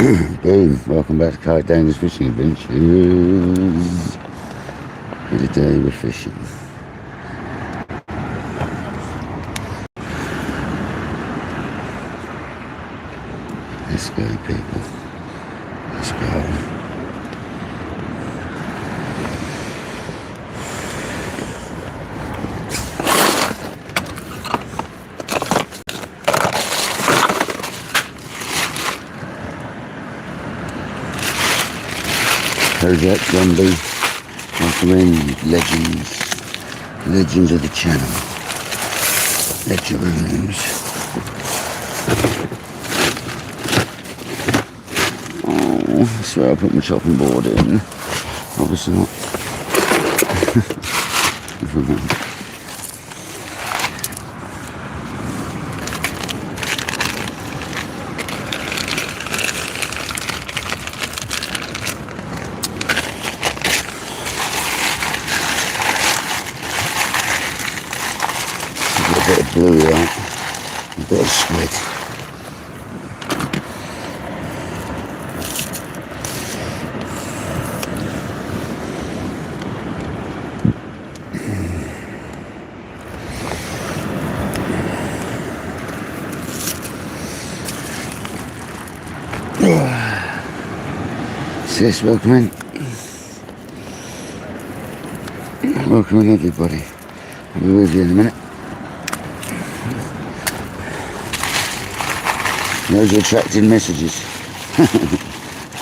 Boom, welcome back to KayakDangler's Fishing Adventures. And today we're fishing. Let's go, people. Let's go. Kojak Zombie, recommend legends of the channel, Legendaroons. Oh, I swear I put my chopping board in. Obviously not. A bit of blue out, a bit of squid. Sis, welcome in. Welcome in, everybody. I'll be with you in a minute. Those are attracting messages.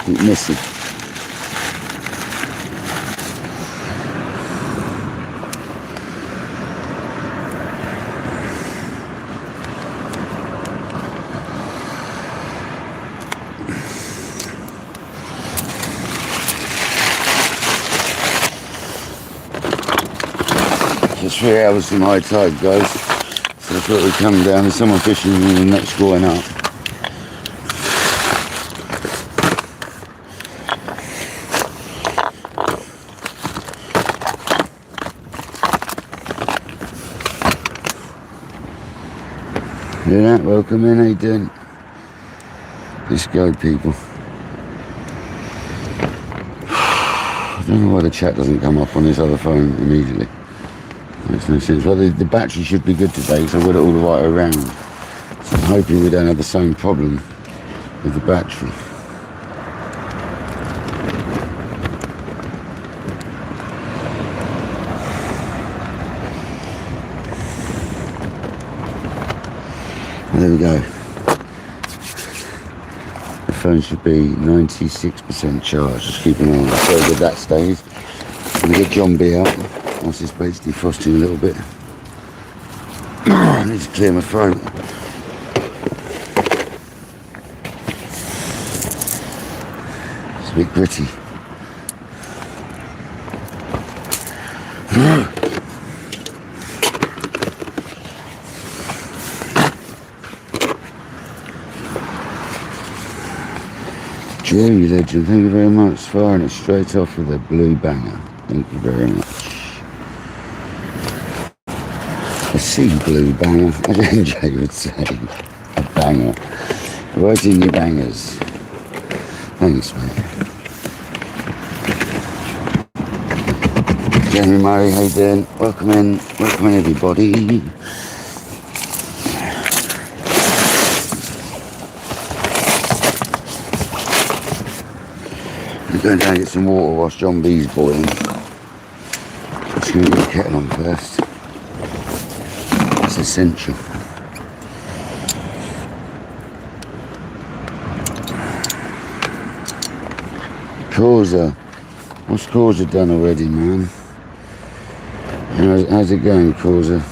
Keep missing. It's 3 hours from high tide, guys. So I thought we'd come down. There's someone fishing in the next going up. Hear that? Welcome in, how you doing? Let's go, people. I don't know why the chat doesn't come up on this other phone immediately. Makes no sense. Well, the battery should be good today, so I've got it all the way around. So I'm hoping we don't have the same problem with the battery. There we go. The phone should be 96% charged. Just keep an eye on it. So good that stays. I'm going to get John B out once this bait's defrosting a little bit. I need to clear my throat. It's a bit gritty. Jerry Legend, thank you very much. Firing it straight off with a blue banger. Thank you very much. A sea blue banger, as NJ would say. A banger. Right in your bangers. Thanks, mate. Jamie Murray, how you doing? Welcome in everybody. I'm going down and get some water whilst John B's boiling. Just going to get the kettle on first. It's essential. Causa. What's Causa done already, man? How's it going, Causa?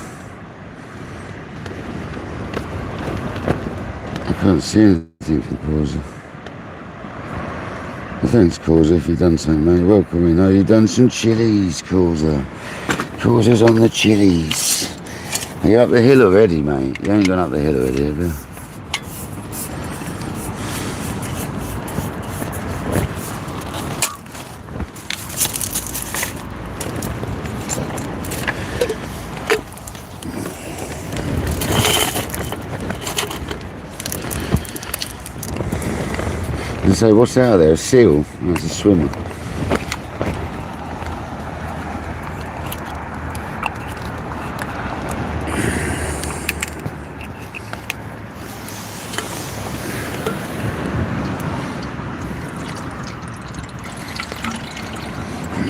I can't see anything from Causa. Well, thanks, Causa, if you've done something, mate. Welcome in. Oh, you've done some chilies, Causa. Causa's on the chilies. Are you up the hill already, mate? You ain't gone up the hill already, have you? And so what's out there? A seal? Oh, it's a swimmer.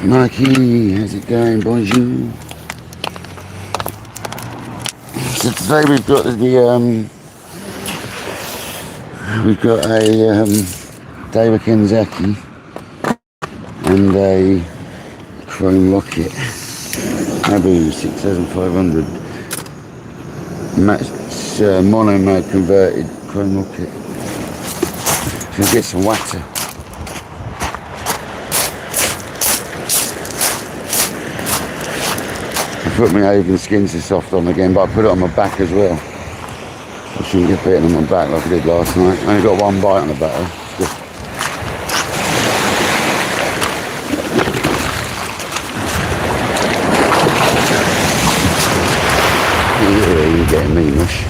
Mikey, how's it going? Bonjour. So today we've got a David Kenzaki and a chrome rocket. Abu 6500. Match mono mode converted chrome rocket. So get some water. I put my Haven skins to soft on again, but I put it on my back as well. I shouldn't get bitten on my back like I did last night. I only got one bite on the back though. Yeah, you're getting me, mush.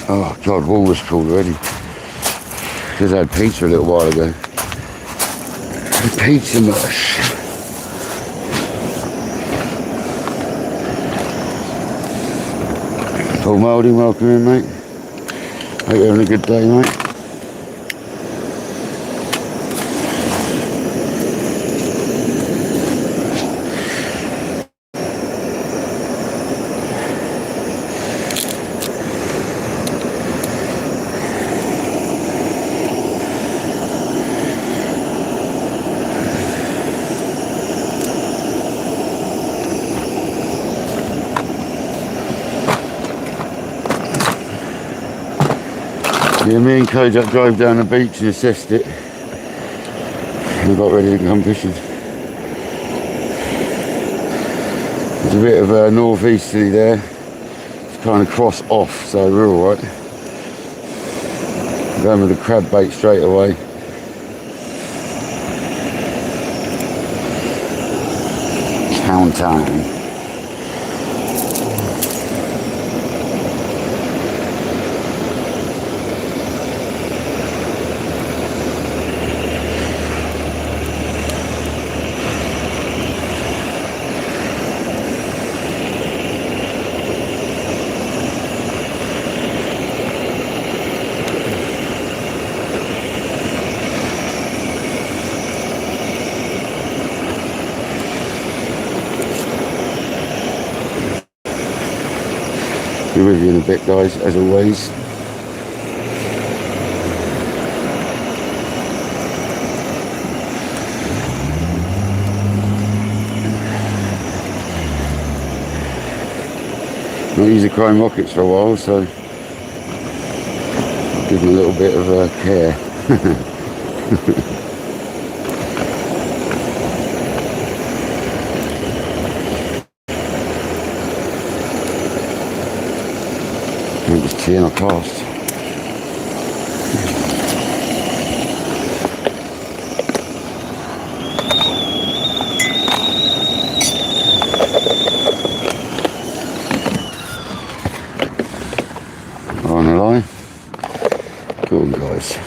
Oh God, Walrus called already. Because I had pizza a little while ago. Pizza mush. Paul Moulding, welcome in, mate. Hope you're having a good day, mate. Yeah, me and Kojak drove down the beach and assessed it. We got ready to come fishing. There's a bit of northeasterly there. It's kind of cross off, so we're alright. Going with the crab bait straight away. It's hound time. Be with you in a bit, guys, as always. Not used the chrome rockets for a while, so I'll give them a little bit of care. I'm just teeing a cast. On the line. Go on, guys.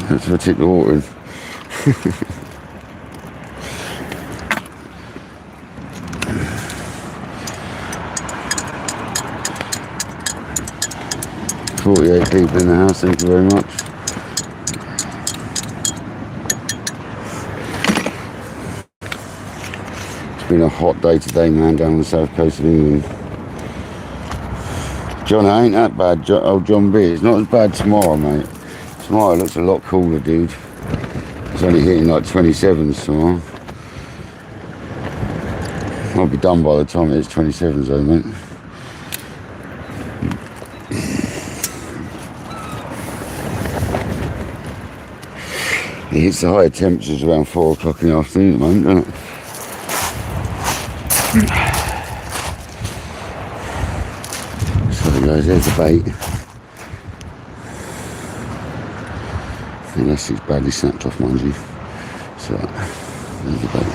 That's what I take the water in. "48 people in the house, thank you very much." It's been a hot day today, man, down on the south coast of England. John, it ain't that bad, old John B. It's not as bad tomorrow, mate. Tomorrow looks a lot cooler, dude. It's only hitting like 27s tomorrow. I'll be done by the time it's 27s though, mate. It hits the higher temperatures around 4 o'clock in the afternoon at the moment, doesn't it? So there goes, there's the bait. The elastic's badly snapped off, mind you. So, there's the bait.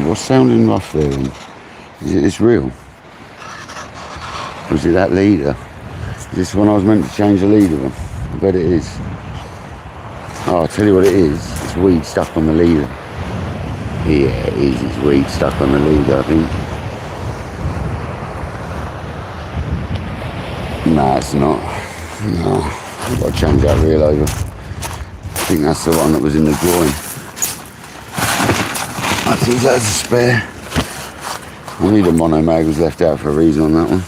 What's sounding rough there then? Is it this reel? Or is it that leader? Is this one I was meant to change the leader on? I bet it is. Oh, I'll tell you what it is. It's weed stuck on the leader. Yeah, it is. It's weed stuck on the leader, I think. Nah, it's not. No, I've got to change that reel over. I think that's the one that was in the drawing. I think that's a spare. I need a mono mag, was left out for a reason on that one.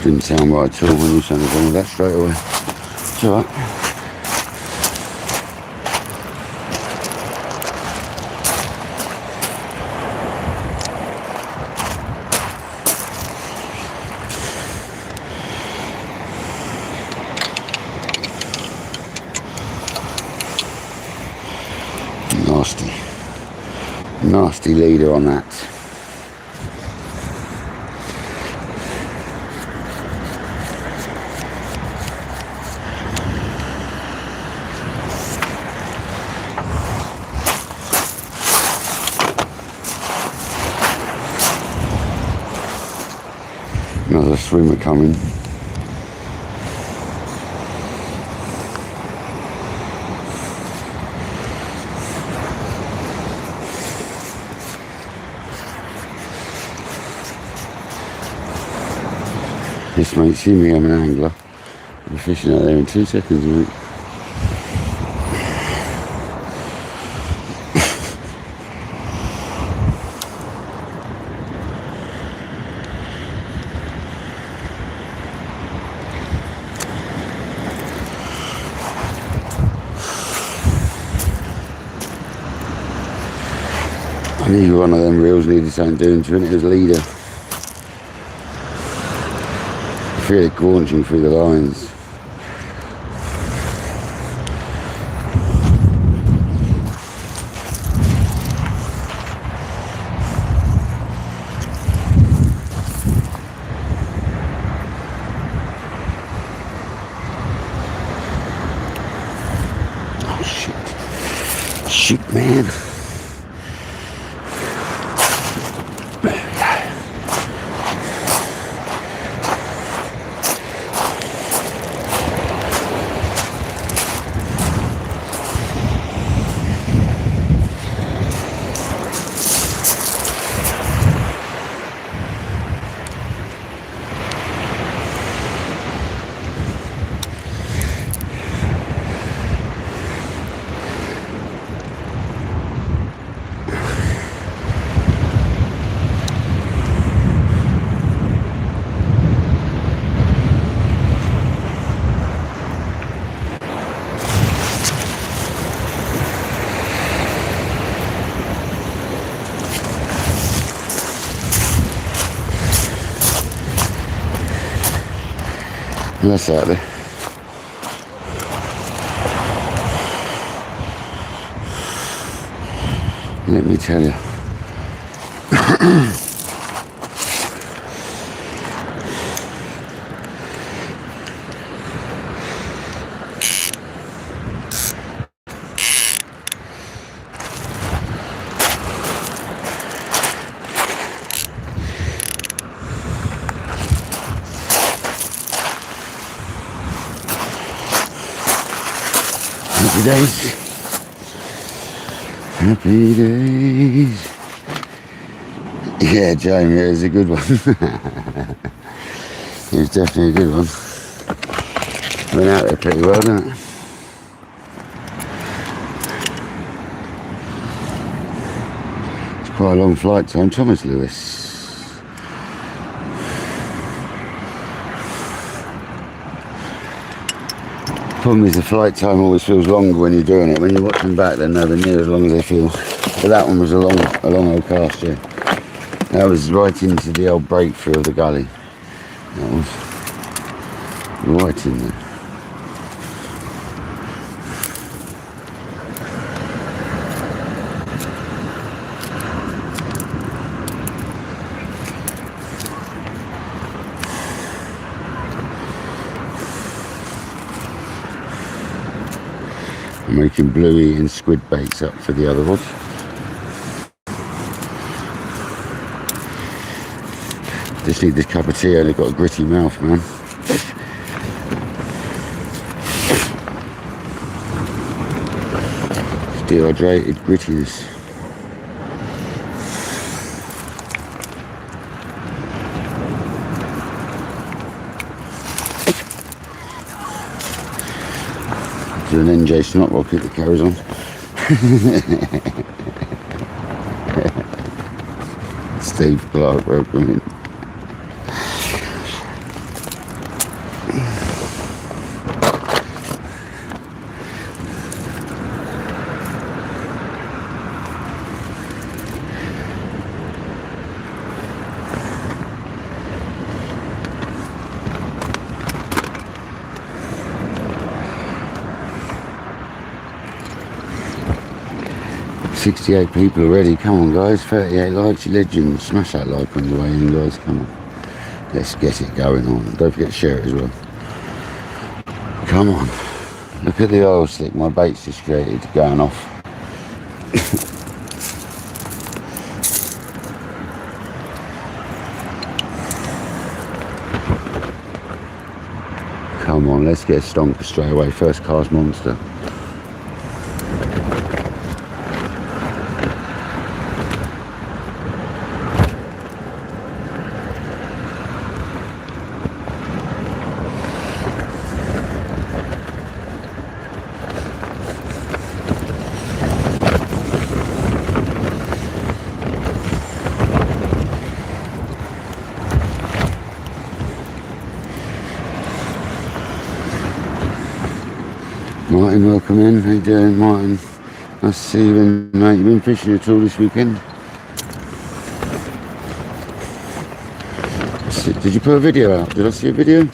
Didn't sound right at all when you sounded wrong with that straight away. It's alright. Nasty leader on that. Another swimmer coming. Yes mate, see me, I'm an angler. I'm fishing out there in 2 seconds, mate. I knew one of them reels needed something doing to it. It was leader. I feel it gorging through the lines. Oh shit. Shit, man. That's out there. Let me tell you. Happy days. Happy days. Yeah, Jamie, it was a good one. It was definitely a good one. Went out there pretty well, didn't it? It's quite a long flight time, Thomas Lewis. Problem is the flight time always feels longer when you're doing it. When you're watching back, they're nowhere near as long as they feel. But that one was a long old cast, yeah. That was right into the old breakthrough of the gully. That was right in there. I'm making bluey and squid baits up for the other rods. Just need this cup of tea and I've got a gritty mouth, man. It's dehydrated grittiness. To an NJ snot rocket that carries on. Steve Clark, welcome in. $68 people already. Come on, guys. 38 likes, you legends. Smash that like on your way in, guys. Come on. Let's get it going on. Don't forget to share it as well. Come on. Look at the oil slick my bait's just created going off. Come on, let's get a stonker straight away. First cast monster. Martin, welcome in. How you doing, Martin? Nice to see you in, mate. You been fishing at all this weekend? Did you put a video out? Did I see a video?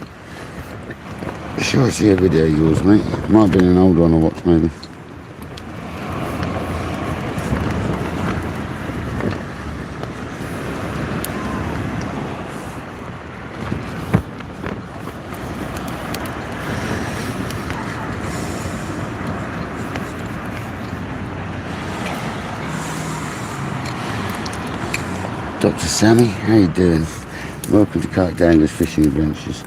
Sure, I see a video of yours, mate. Might have been an old one I watched, maybe. Dr. Sammy, how you doing? Welcome to KayakDangler's Fishing Adventures.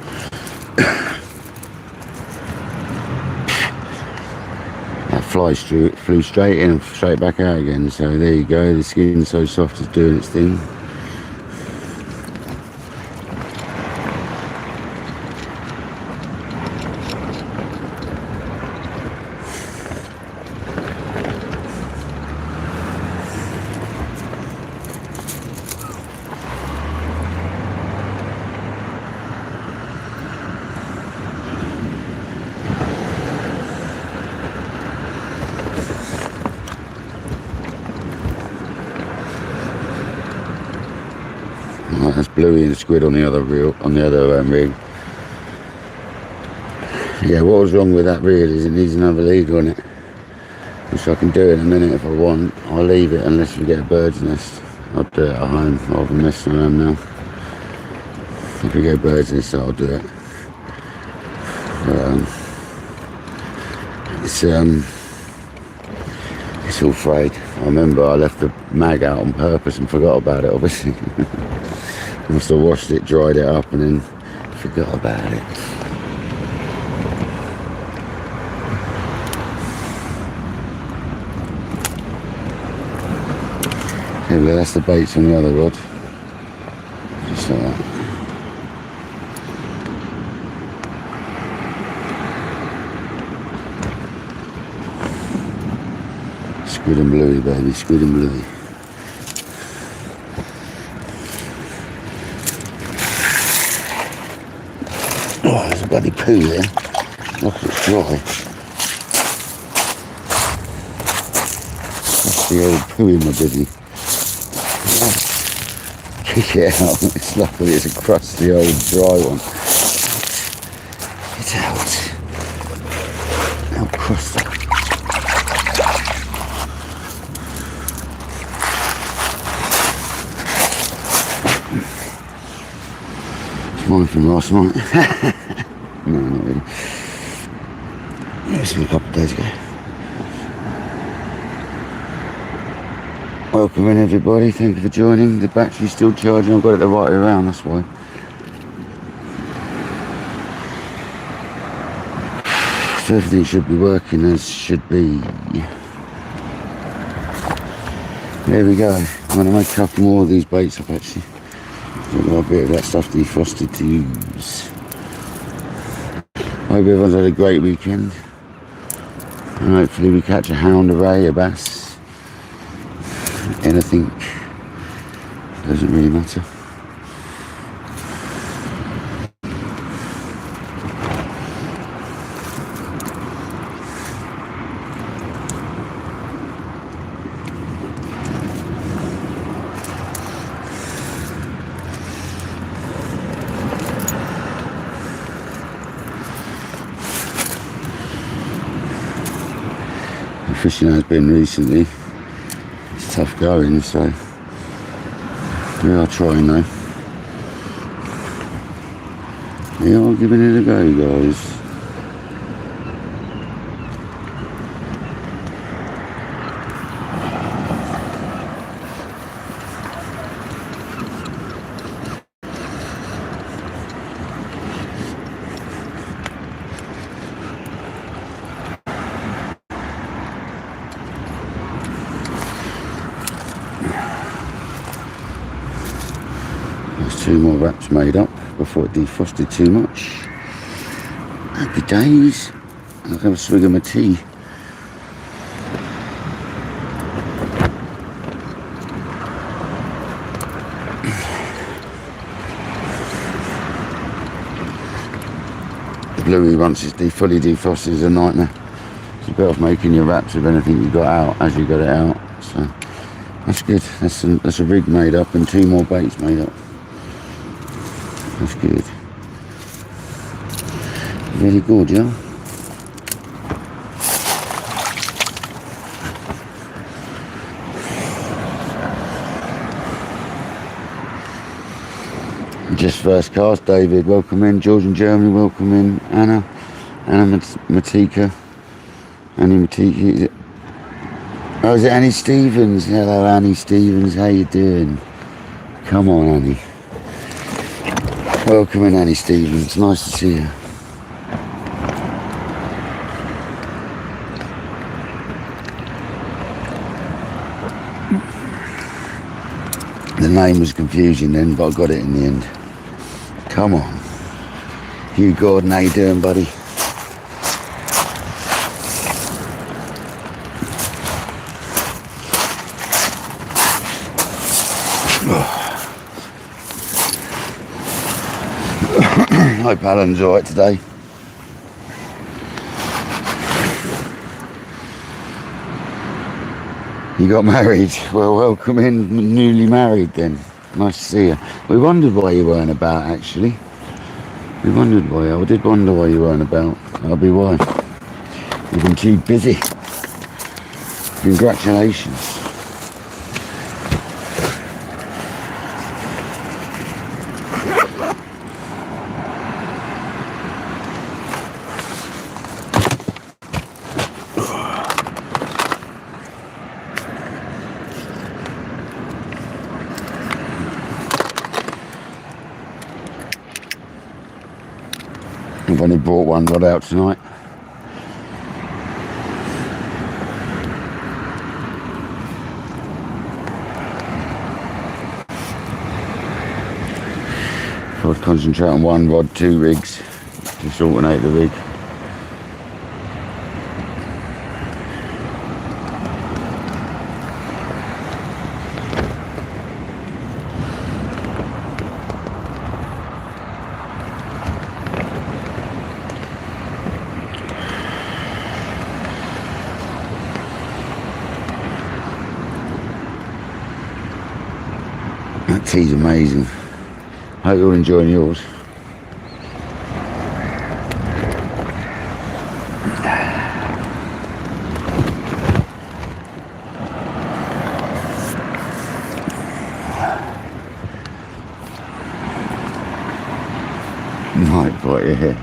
That fly flew straight in and straight back out again, so there you go, the skin's so soft it's doing its thing. Right, that's bluey and squid on the other reel, on the other rig. Yeah, what was wrong with that reel is it needs another leader on it, which I can do in a minute if I want. I'll leave it unless we get a bird's nest. I'll do it at home rather than messing around now. If we get a bird's nest, I'll do it. It's all frayed. I remember I left the mag out on purpose and forgot about it, obviously. Must have washed it, dried it up, and then forgot about it. Okay, well that's the baits on the other rod. Just like that. Squid and bluey, baby, squid and bluey. Oh, there's a bloody poo there. Look, it's dry. That's the old poo in my biddy. Kick it out. It's luckily it's a crusty old dry one. Get out. How crusty. It's mine from last night. No, not really. It was a couple of days ago. Welcome in everybody, thank you for joining. The battery's still charging, I've got it the right way around, that's why. So everything should be working as should be. There we go. I'm going to make a couple more of these baits up actually. I've got a bit of that stuff defrosted to use. Hope everyone's had a great weekend. And hopefully we catch a hound, a ray, a bass. Anything. Doesn't really matter. The fishing has been recently. It's tough going, so we are trying though. We are giving it a go, guys. There's 2 more wraps made up before it defrosted too much. Happy days. I'll have a swig of my tea. The bluey once it's fully defrosted is a nightmare. It's better off making your wraps with anything you got out as you got it out. So that's good. That's a rig made up and 2 more baits made up. That's good. Really good, yeah? Just first cast, David, welcome in. George in Germany, welcome in. Anna Matika. Annie Matika, is it? Oh, is it Annie Stevens? Hello, Annie Stevens, how you doing? Come on, Annie. Welcome in, Annie Stevens, nice to see you. The name was confusing then, but I got it in the end. Come on. Hugh Gordon, how you doing, buddy? Hope Alan's alright today. You got married? Well, welcome in, newly married then. Nice to see you. We wondered why you weren't about, actually. We wondered why. I did wonder why you weren't about. That'll be why. You've been too busy. Congratulations. I've only brought one rod out tonight. If I'd concentrate on one rod, 2 rigs, just alternate the rig. That tea's amazing. Hope you're enjoying yours. Might bite your hair.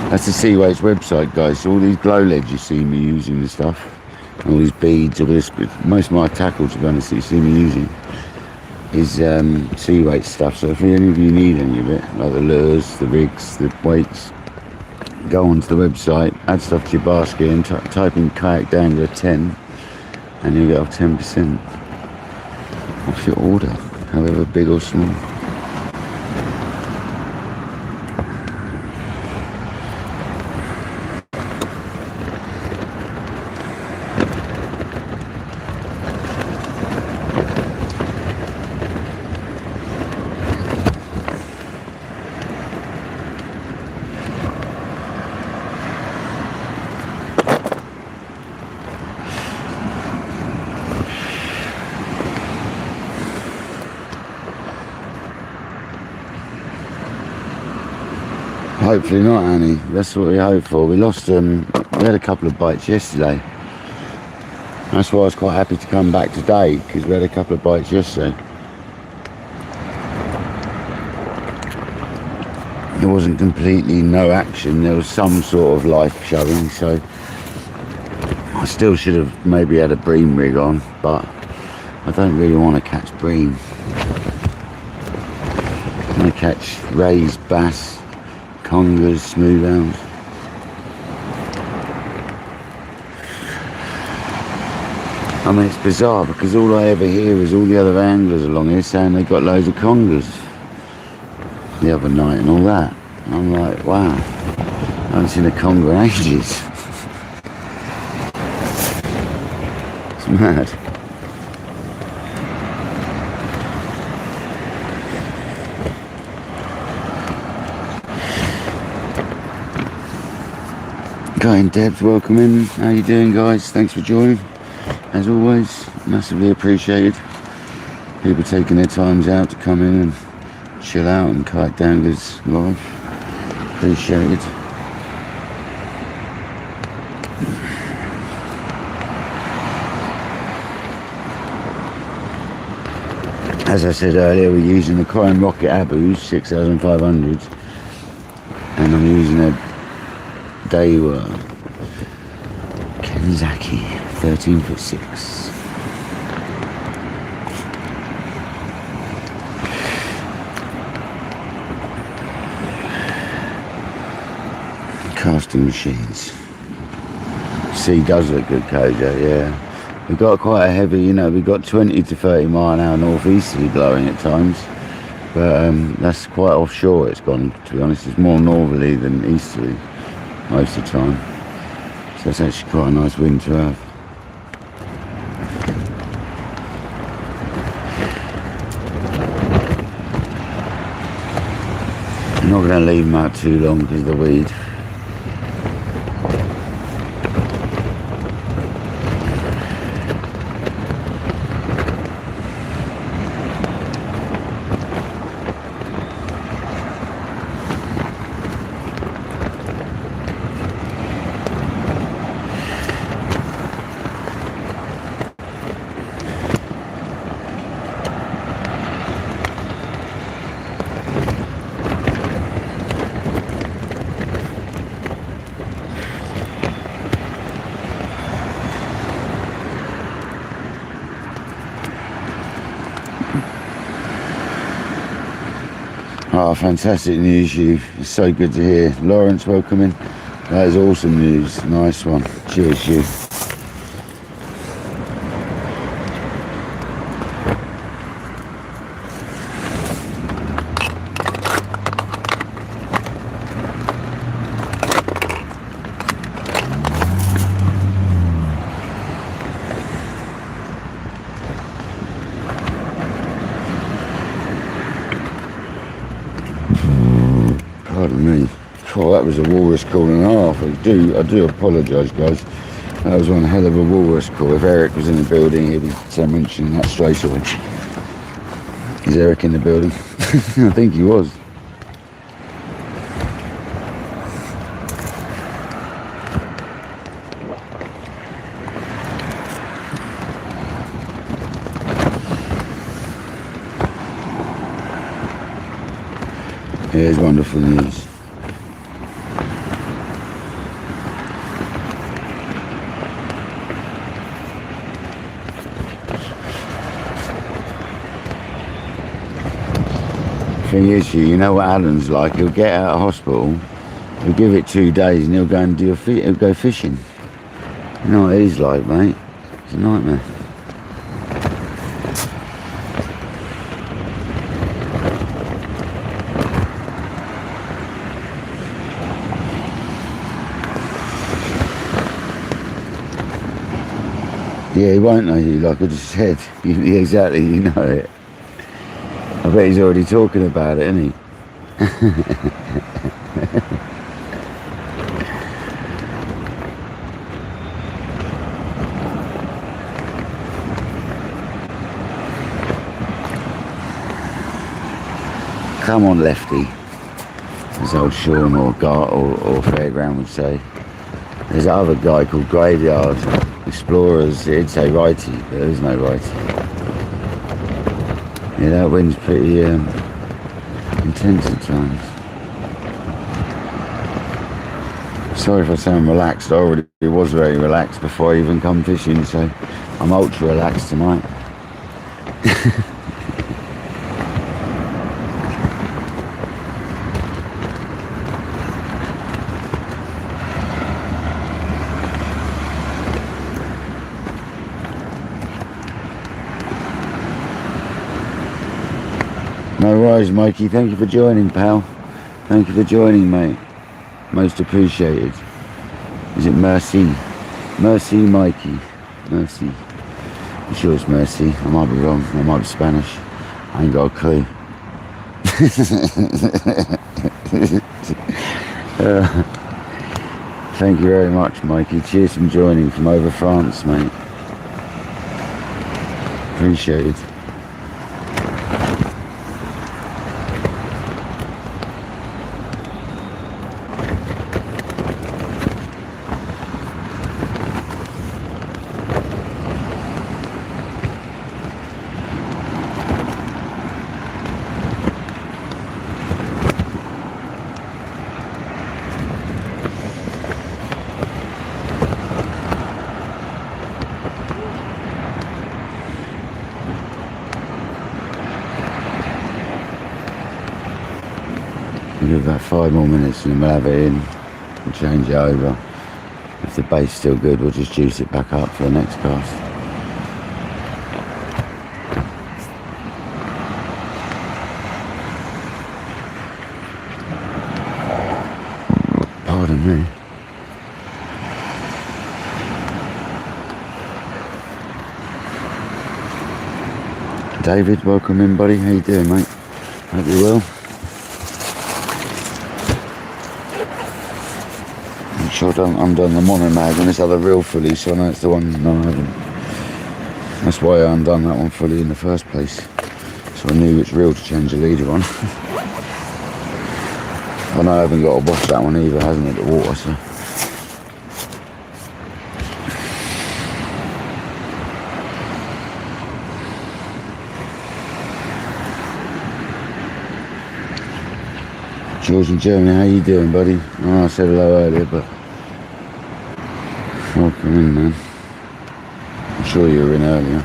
That's the Seaweed's website, guys. So all these glow leads you see me using and stuff, and all these beads, all this, most of my tackle, to be honest, that you see me using is Seaweed stuff. So if any of you need any of it, like the lures, the rigs, the weights, go onto the website, add stuff to your basket and type in KayakDangler 10 and you'll get off 10% off your order, however big or small. Hopefully not, Annie. That's what we hope for. We lost we had a couple of bites yesterday. That's why I was quite happy to come back today, because we had a couple of bites yesterday. There wasn't completely no action. There was some sort of life showing, so I still should have maybe had a bream rig on, but I don't really want to catch bream. I want to catch rays, bass, congers, smooth hounds. I mean, it's bizarre because all I ever hear is all the other anglers along here saying they've got loads of congers the other night and all that. And I'm like, wow, I haven't seen a conger in ages. It's mad. Guy and Debs, welcome in. How you doing, guys? Thanks for joining. As always, massively appreciated. People taking their times out to come in and chill out and KayakDangler's live. Appreciated. As I said earlier, we're using the Chrome Rocket Abus 6500s, and I'm using a Daiwa Kenzaki 13'6". Casting machines. Sea does look good, Kojo, yeah. We've got quite a heavy, you know, we've got 20 to 30 mile an hour northeasterly blowing at times. But that's quite offshore it's gone, to be honest. It's more northerly than easterly most of the time, so it's actually quite a nice wind to have. I'm not going to leave them out too long because of the weed. Oh, fantastic news, you. It's so good to hear. Lawrence, welcome in. That is awesome news. Nice one. Cheers, you. Oh, that was a walrus call and a half. I do apologise, guys. That was one hell of a walrus call. If Eric was in the building, he'd be mentioning that straight away. Is Eric in the building? I think he was. Here's wonderful news. Thing is, you know what Alan's like. He'll get out of hospital, he'll give it 2 days, and he'll go and he'll go fishing. You know what he's like, mate? It's a nightmare. Yeah, he won't know you, like I just said. Exactly, you know it. I bet he's already talking about it, isn't he? Come on, Lefty, as old Sean or Fairground would say. There's that other guy called Graveyard Explorers. He'd say righty, but there is no righty. Yeah, that wind's pretty intense at times. Sorry if I sound relaxed. I already was very relaxed before I even come fishing, so I'm ultra relaxed tonight. No worries, Mikey. Thank you for joining, pal. Thank you for joining, mate. Most appreciated. Is it Mercy? Mercy, Mikey. Mercy. I'm sure it's Mercy. I might be wrong. I might be Spanish. I ain't got a clue. Thank you very much, Mikey. Cheers from joining from over France, mate. Appreciate it. We'll give about 5 more minutes and then we'll have it in and change it over. If the bait's still good, we'll just juice it back up for the next cast. Pardon me. David, welcome in, buddy. How you doing, mate? Hope you're well. I'm sure I'm done the monomag on this other reel fully, so I know it's the one. No, I haven't. That's why I undone that one fully in the first place. So I knew which reel to change the leader on. I know I haven't got to wash that one either, hasn't it, the water, so. George in Germany, how you doing, buddy? Oh, I said hello earlier, but welcome in, man. I'm sure you were in earlier.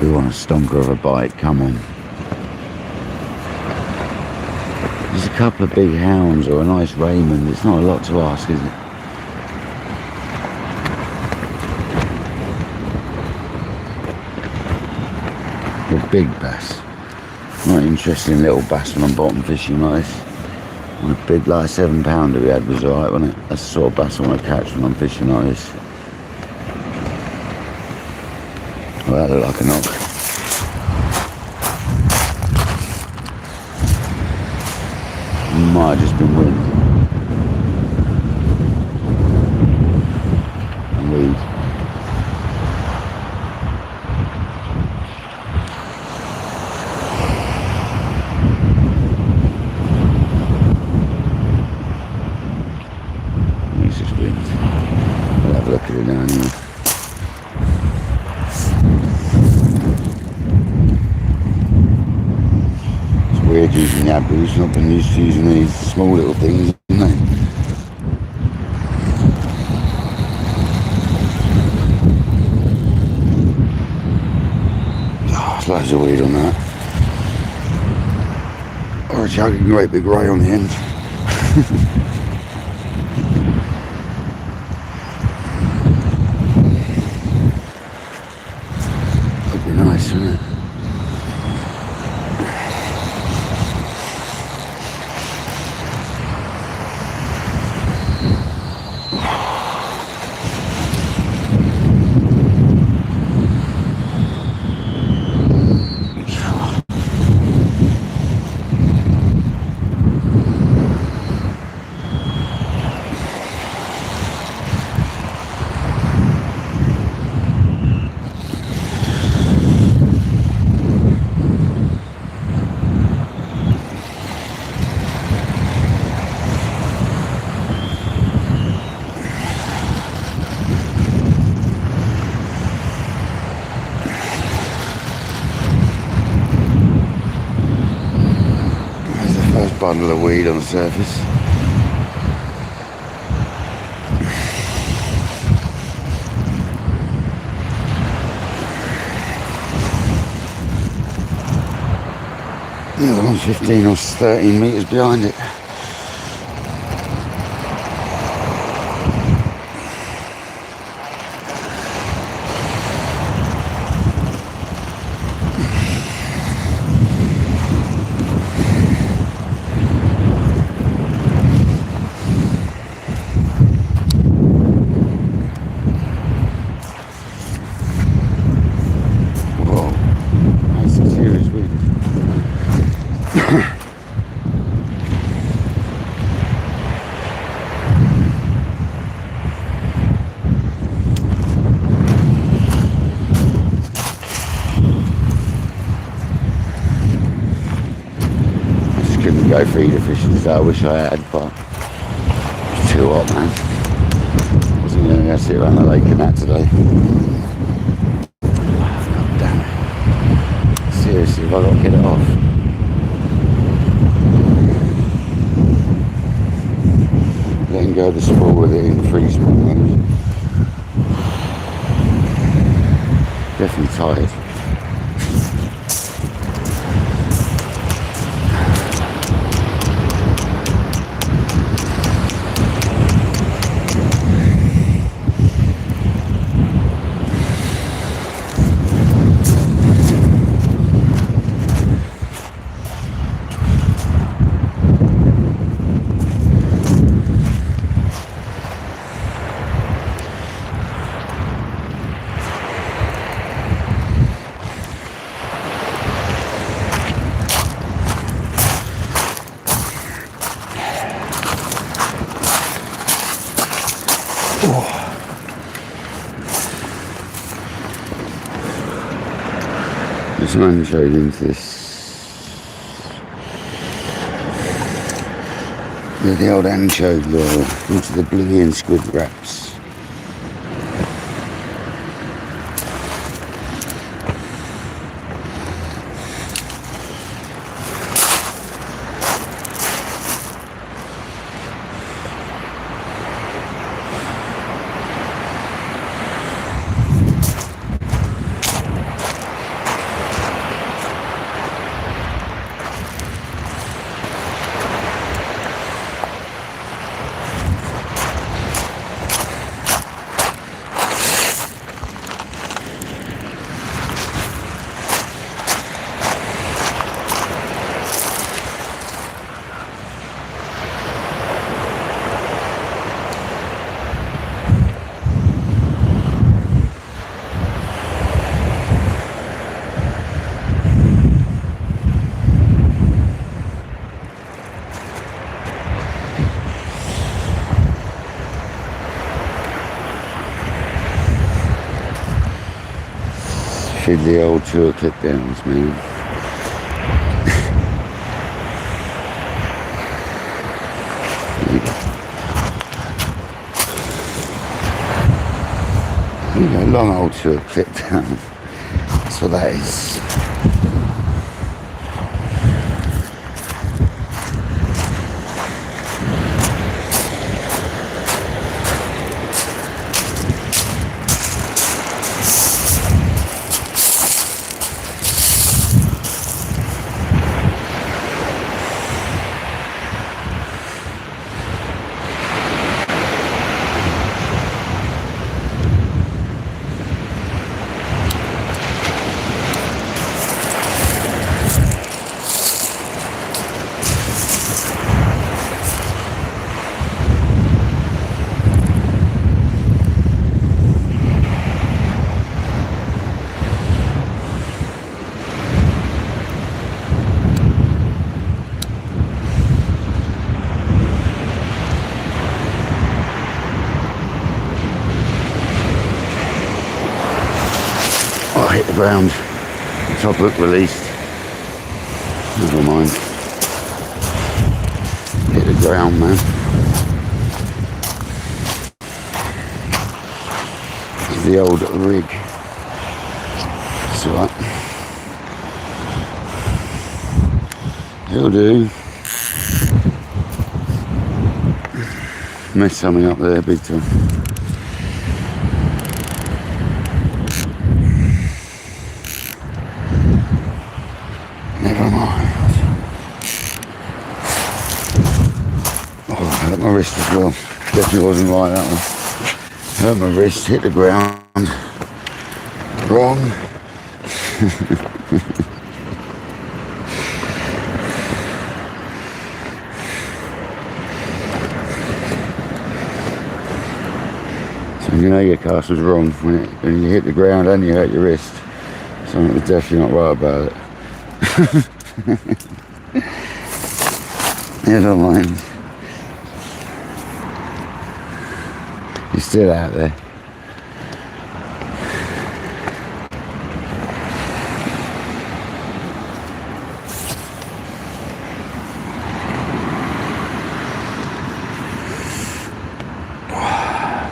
We want a stonker of a bite, come on. There's a couple of big hounds or a nice Raymond. It's not a lot to ask, is it? A big bass. Not interested in little bass when I'm bottom fishing like this. On a big, like 7 pounder we had was alright, wasn't it? That's the sort of bass I want to catch when I'm fishing like this. Well, that looked like a knock. Might have just been wind. And weed. It's just wind. We'll have a look at it now anyway. Weird using the abbots, not been used to using these small little things, isn't they? Oh, there's loads of weed on that. Or a chugging great big ray on the end. That'd be nice, wouldn't it? Bundle of weed on the surface. The other one's 15 or 13 metres behind it. Couldn't go feeder fishing today, I wish I had, but it's too hot, man. Wasn't going to go sit around the lake and that today. God damn it. Seriously, have I got to get it off? Letting go of the spool with it in the freeze morning. Definitely tired. This man showed into this, the old anchovy lure, into the bluey and squid wraps. fiddly old tour clip downs, man. You know, long old tour clip down. That's what that is. I hit the ground. The top hook released. Never mind. Hit the ground, man. It's the old rig. It's alright. It'll do. Messed something up there big time. Never mind. Oh, I hurt my wrist as well. Definitely wasn't right, that one. Hurt my wrist, hit the ground. Wrong. So you know your cast was wrong when you hit the ground and you hurt your wrist. Something was definitely not right about it. Never mind. You're still out there.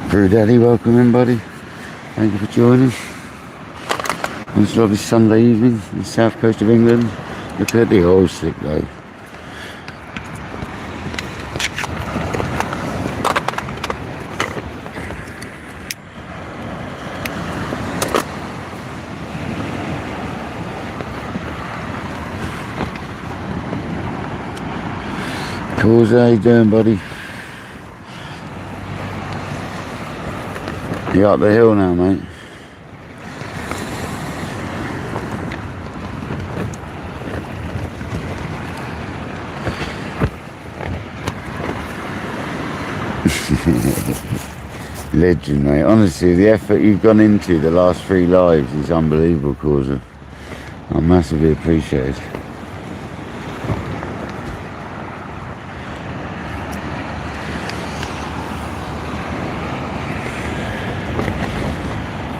Brew Daddy, welcome in, buddy. Thank you for joining. On this lovely Sunday evening on the south coast of England. Look at the oil slick though. Cause how you doing, buddy? You up the hill now, mate? Legend, mate. Honestly, the effort you've gone into the last 3 lives is unbelievable, Causa. I massively appreciate it.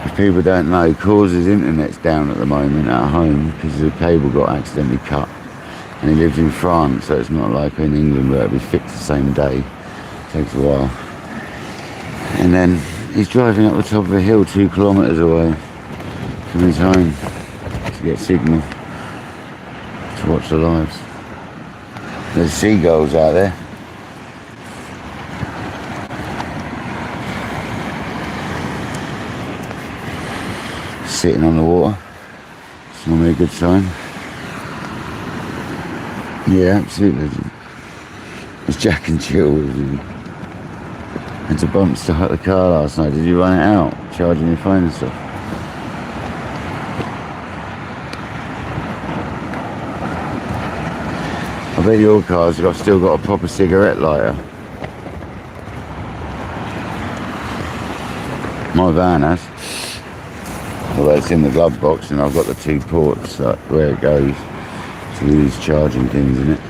If people don't know, Causa's internet's down at the moment at home because the cable got accidentally cut. And he lives in France, so it's not like in England where it'll be fixed the same day. It takes a while. And then he's driving up the top of a hill 2 kilometres away from his home to get signal to watch the lives. There's seagulls out there. Sitting on the water. It's normally a good sign. Yeah, absolutely. It's Jack and Jill. Had to bump start the car last night. Did you run it out? Charging your phone and stuff? I bet your car's still got a proper cigarette lighter. My van has. Although it's in the glove box and I've got the 2 ports where it goes to these charging things in it.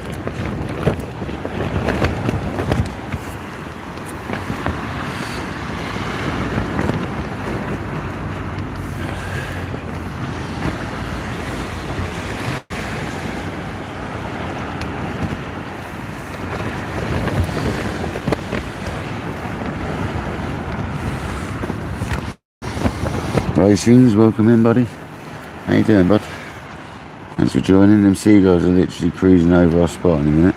Racings, welcome in, buddy. How you doing, bud? Thanks for joining. Them seagulls are literally cruising over our spot in a minute.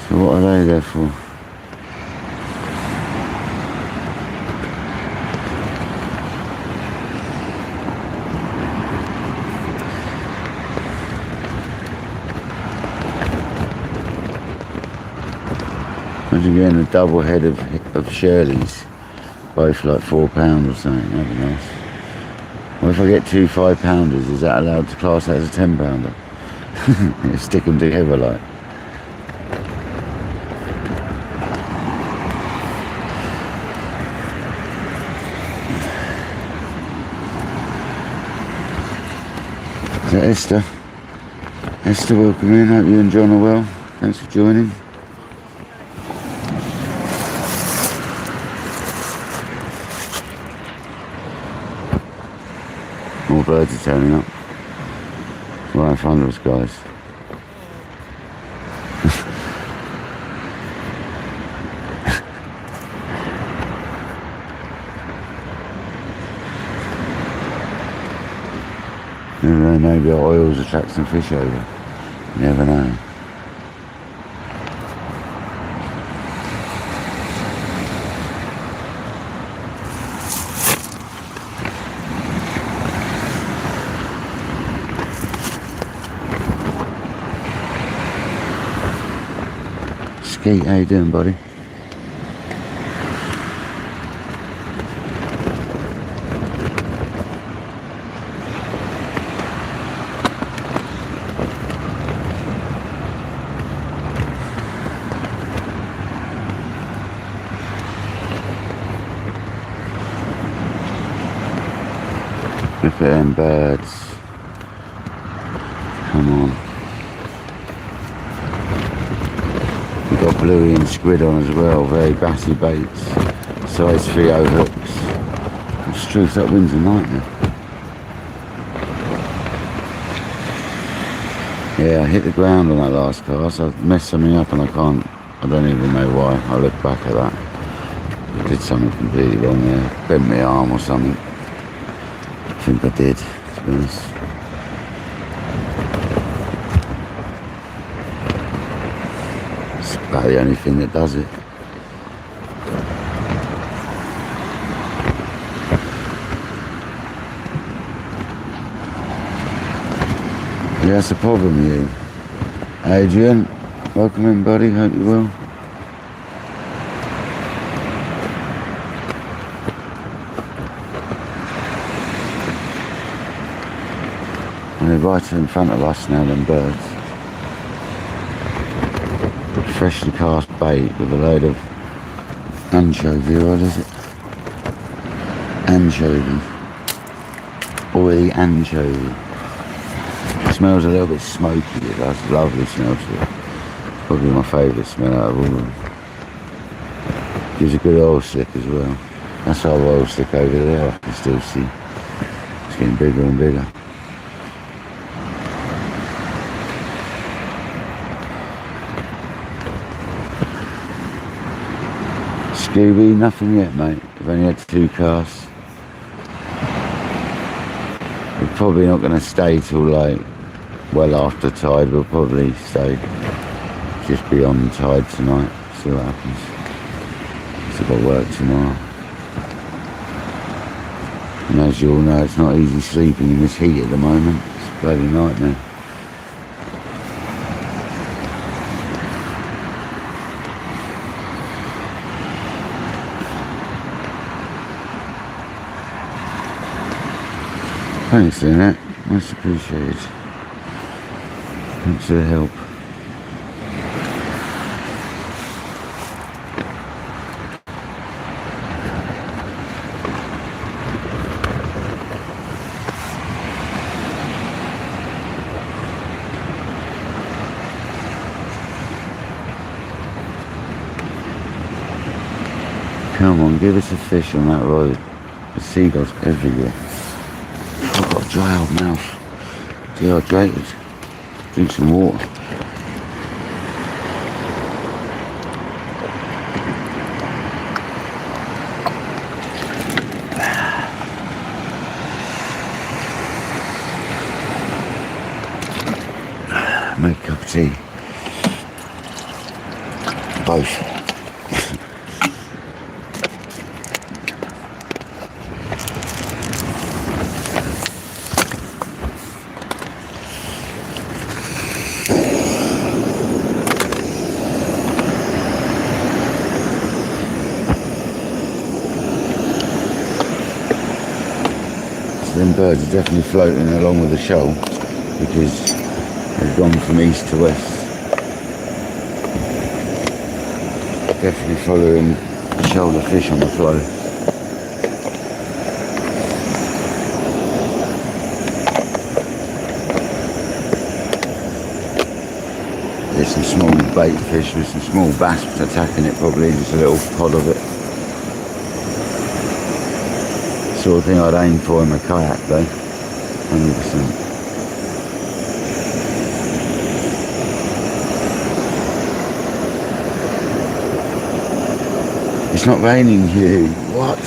So what are they there for? Imagine getting a double head of Shirley's, both like £4 or something. That'd be nice. Well, if I get 2 5-pounders, is that allowed to class that as a 10-pounder? Stick them together like. Is that Esther? Esther, welcome in. Hope you and John are well. Thanks for joining. More birds are turning up. Right in front of us, guys. Never know, maybe our oils attract some fish over. You never know. Skeet, how you doing, buddy? Look at them birds. Come on. We've got bluey and squid on as well, very bassy baits. Size 3/0 hooks. It's true, that wind's a nightmare. Yeah, I hit the ground on that last cast. I messed something up and I don't even know why. I look back at that. I did something completely wrong there. Bent my arm or something. I think I did, to be honest. It's about the only thing that does it. Yeah, that's the problem, you. Adrian, welcome in, buddy. Hope you well. And they're right in front of us now, them birds. Freshly cast bait with a load of anchovy, what is it? Anchovy. Oily anchovy. It smells a little bit smoky, it does. Lovely smell to it. Probably my favourite smell out of all of them. Gives a good oil slick as well. That's our oil slick over there, I can still see. It's getting bigger and bigger. Scooby, nothing yet, mate. We've only had 2 casts. We're probably not going to stay till like well after tide. We'll probably stay just beyond tide tonight. See what happens. Still got work tomorrow. And as you all know, it's not easy sleeping in this heat at the moment. It's a bloody nightmare. Thanks, Lynette. Much appreciated. Thanks for the help. Come on, give us a fish on that road. The seagulls everywhere. I've got a dry old mouth. Dehydrated. Drink some water. tea. Both. Them birds are definitely floating along with the shoal because they've gone from east to west. Definitely following the shoulder fish on the flow. There's some small bait fish with some small bass attacking it, probably just a little pod of it. Sort of thing I'd aim for in my kayak though, 100%. It's not raining here. What?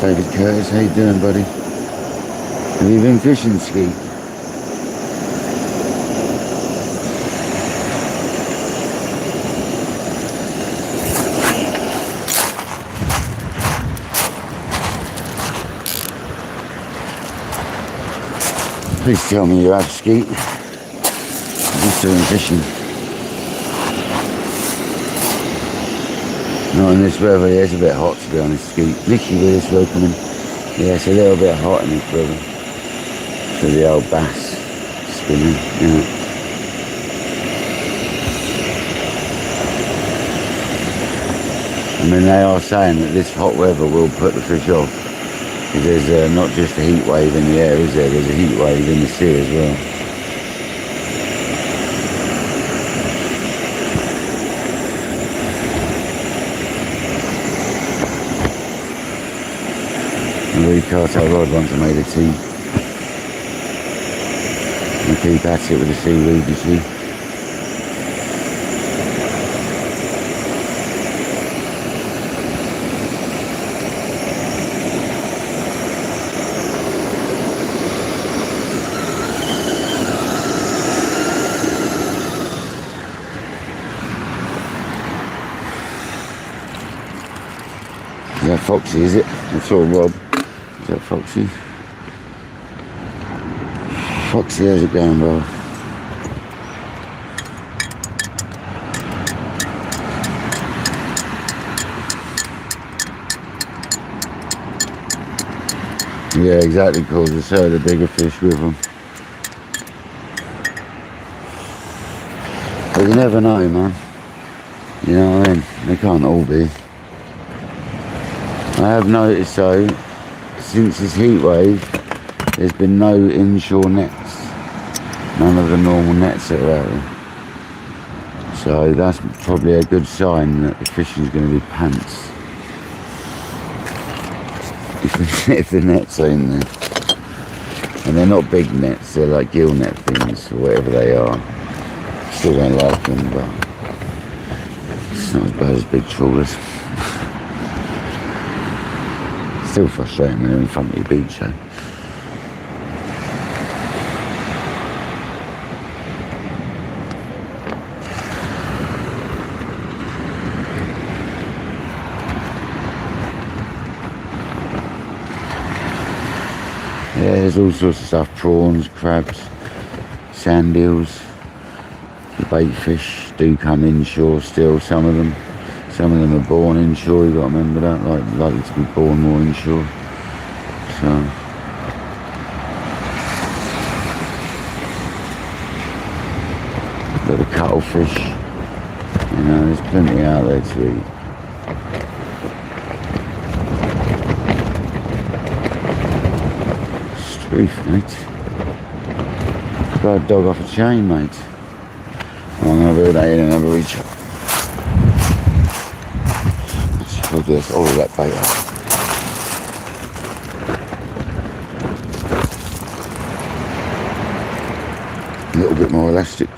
David Curtis, how you doing, buddy? Have you been fishing, Ski? Please tell me you have, Skeet. I'm just doing fishing. Not in this weather, yeah, it's a bit hot to be honest, Skeet. Nicky with this welcoming. Yeah, it's a little bit hot in this weather. For the old bass spinning, yeah. I mean, they are saying that this hot weather will put the fish off. There's not just a heat wave in the air, is there? There's a heat wave in the sea as well. I recast our rod once I made a tee. And keep at it with the seaweed, you see. Is that Foxy, is it? I saw Rob. Is that Foxy? Foxy, how's it going, bro? Yeah, exactly, cause I saw the bigger fish with them. But you never know, man. You know what I mean? They can't all be. I have noticed though, since this heat wave, there's been no inshore nets. None of the normal nets that are out there. So that's probably a good sign that the fishing's going to be pants. If the nets are in there. And they're not big nets, they're like gill net things, or whatever they are. Still don't like them, but it's not as bad as big trawlers. Still frustrating when they're in front of your beach though. Yeah, there's all sorts of stuff, prawns, crabs, sand eels. The bait fish do come inshore still, some of them. Some of them are born inshore, you've got to remember that, likely to be born more inshore. So got the cuttlefish, you know, there's plenty out there to eat. Streaf, mate. Got a dog off a chain, mate. I'm gonna reel that in and have a reach up. I'll just all of that bait up. A little bit more elastic.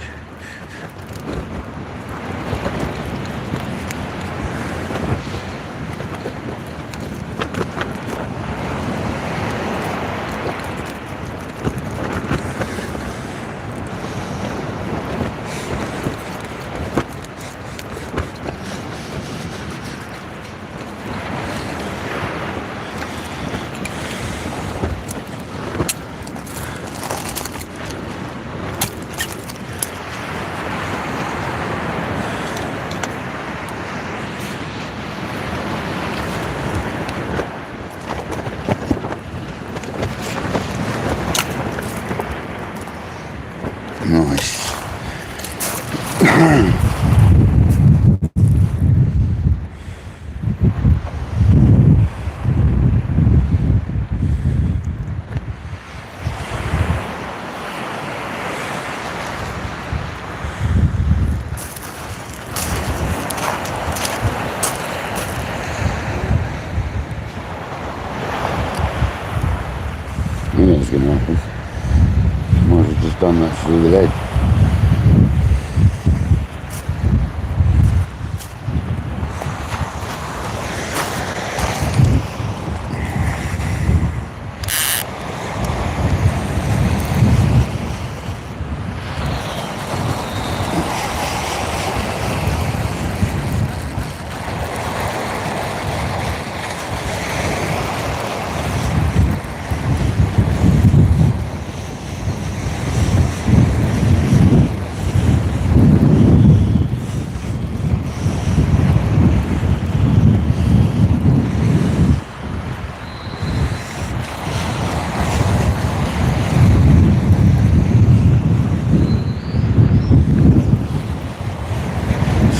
what was going to happen. Might have just done that through the lead.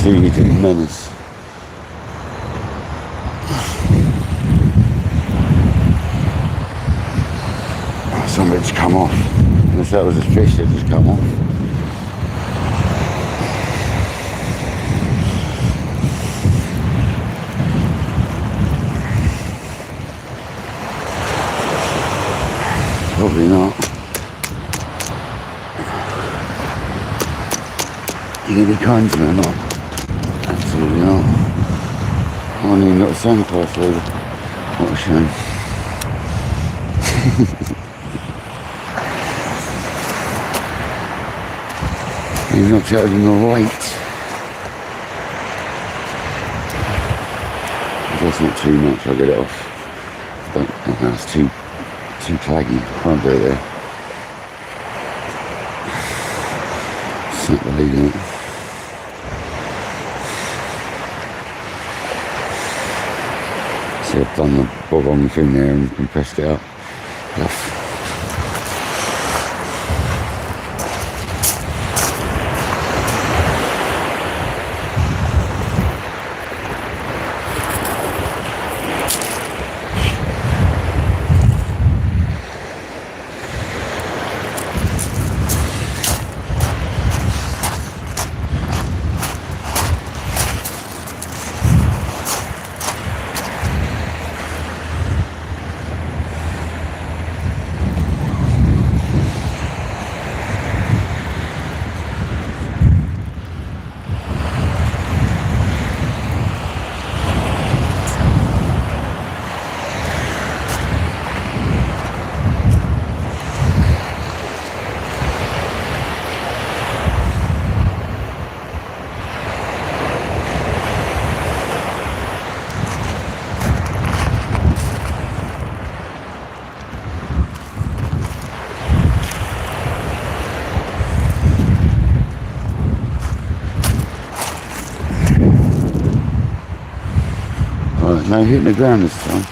Seaweed and menace. Somebody's come off. Unless that was a fish that just come off. Probably not. You gonna be kind to me or not? Absolutely not. Oh, and not a sandcastle either. What a shame. He's not charging the weight. That's not too much, I'll get it off. Don't, that's too claggy. Can't do it there. Snap the lead in it. See, I've done the bob on the thing there and compressed it up. Off. No, hitting the ground this time.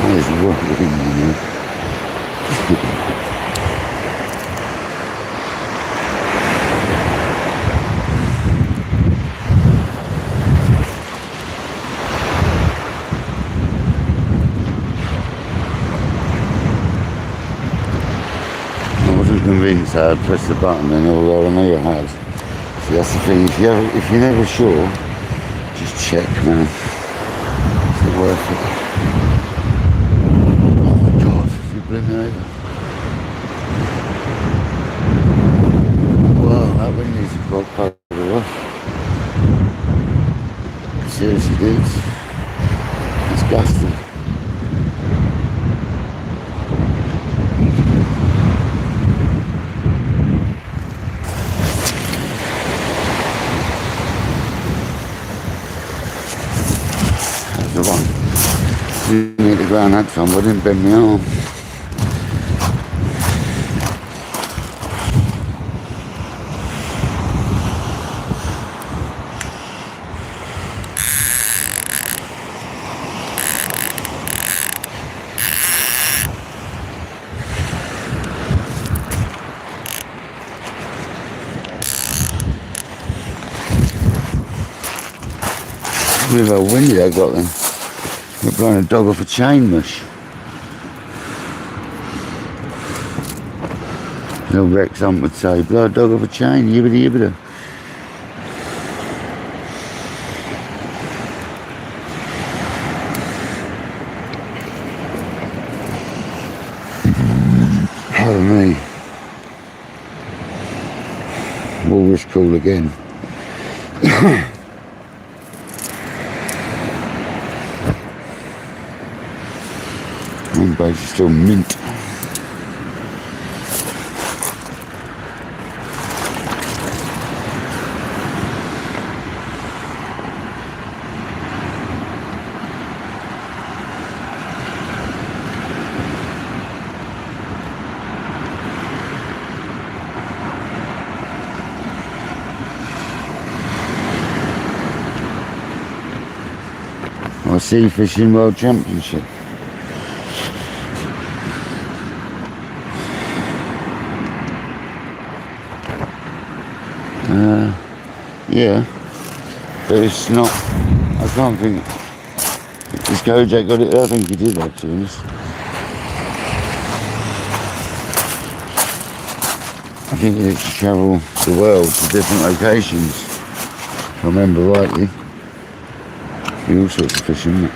There's a rocket in there. Convinced I had pressed the button, and although I know you had. So that's the thing, if you're never sure, just check, man. It's not worth it. Oh my god, you blew me over. Wow, that wind needs to block over off. Seriously, dudes. Disgusting. Didn't hit the ground that time, but I didn't bend my arm. with how windy I got then. We're blowing a dog off a chain mush. The old Rex aunt would say, blow a dog off a chain, yibbida yibbida. Pardon me. Walrus call again. One base is still mint. Sea Fishing World Championship. Yeah, but it's not. I can't think. This Kojak got it. I think he did that, to be honest. I think he used to travel the world to different locations, if I remember rightly. All sorts of fish, isn't it?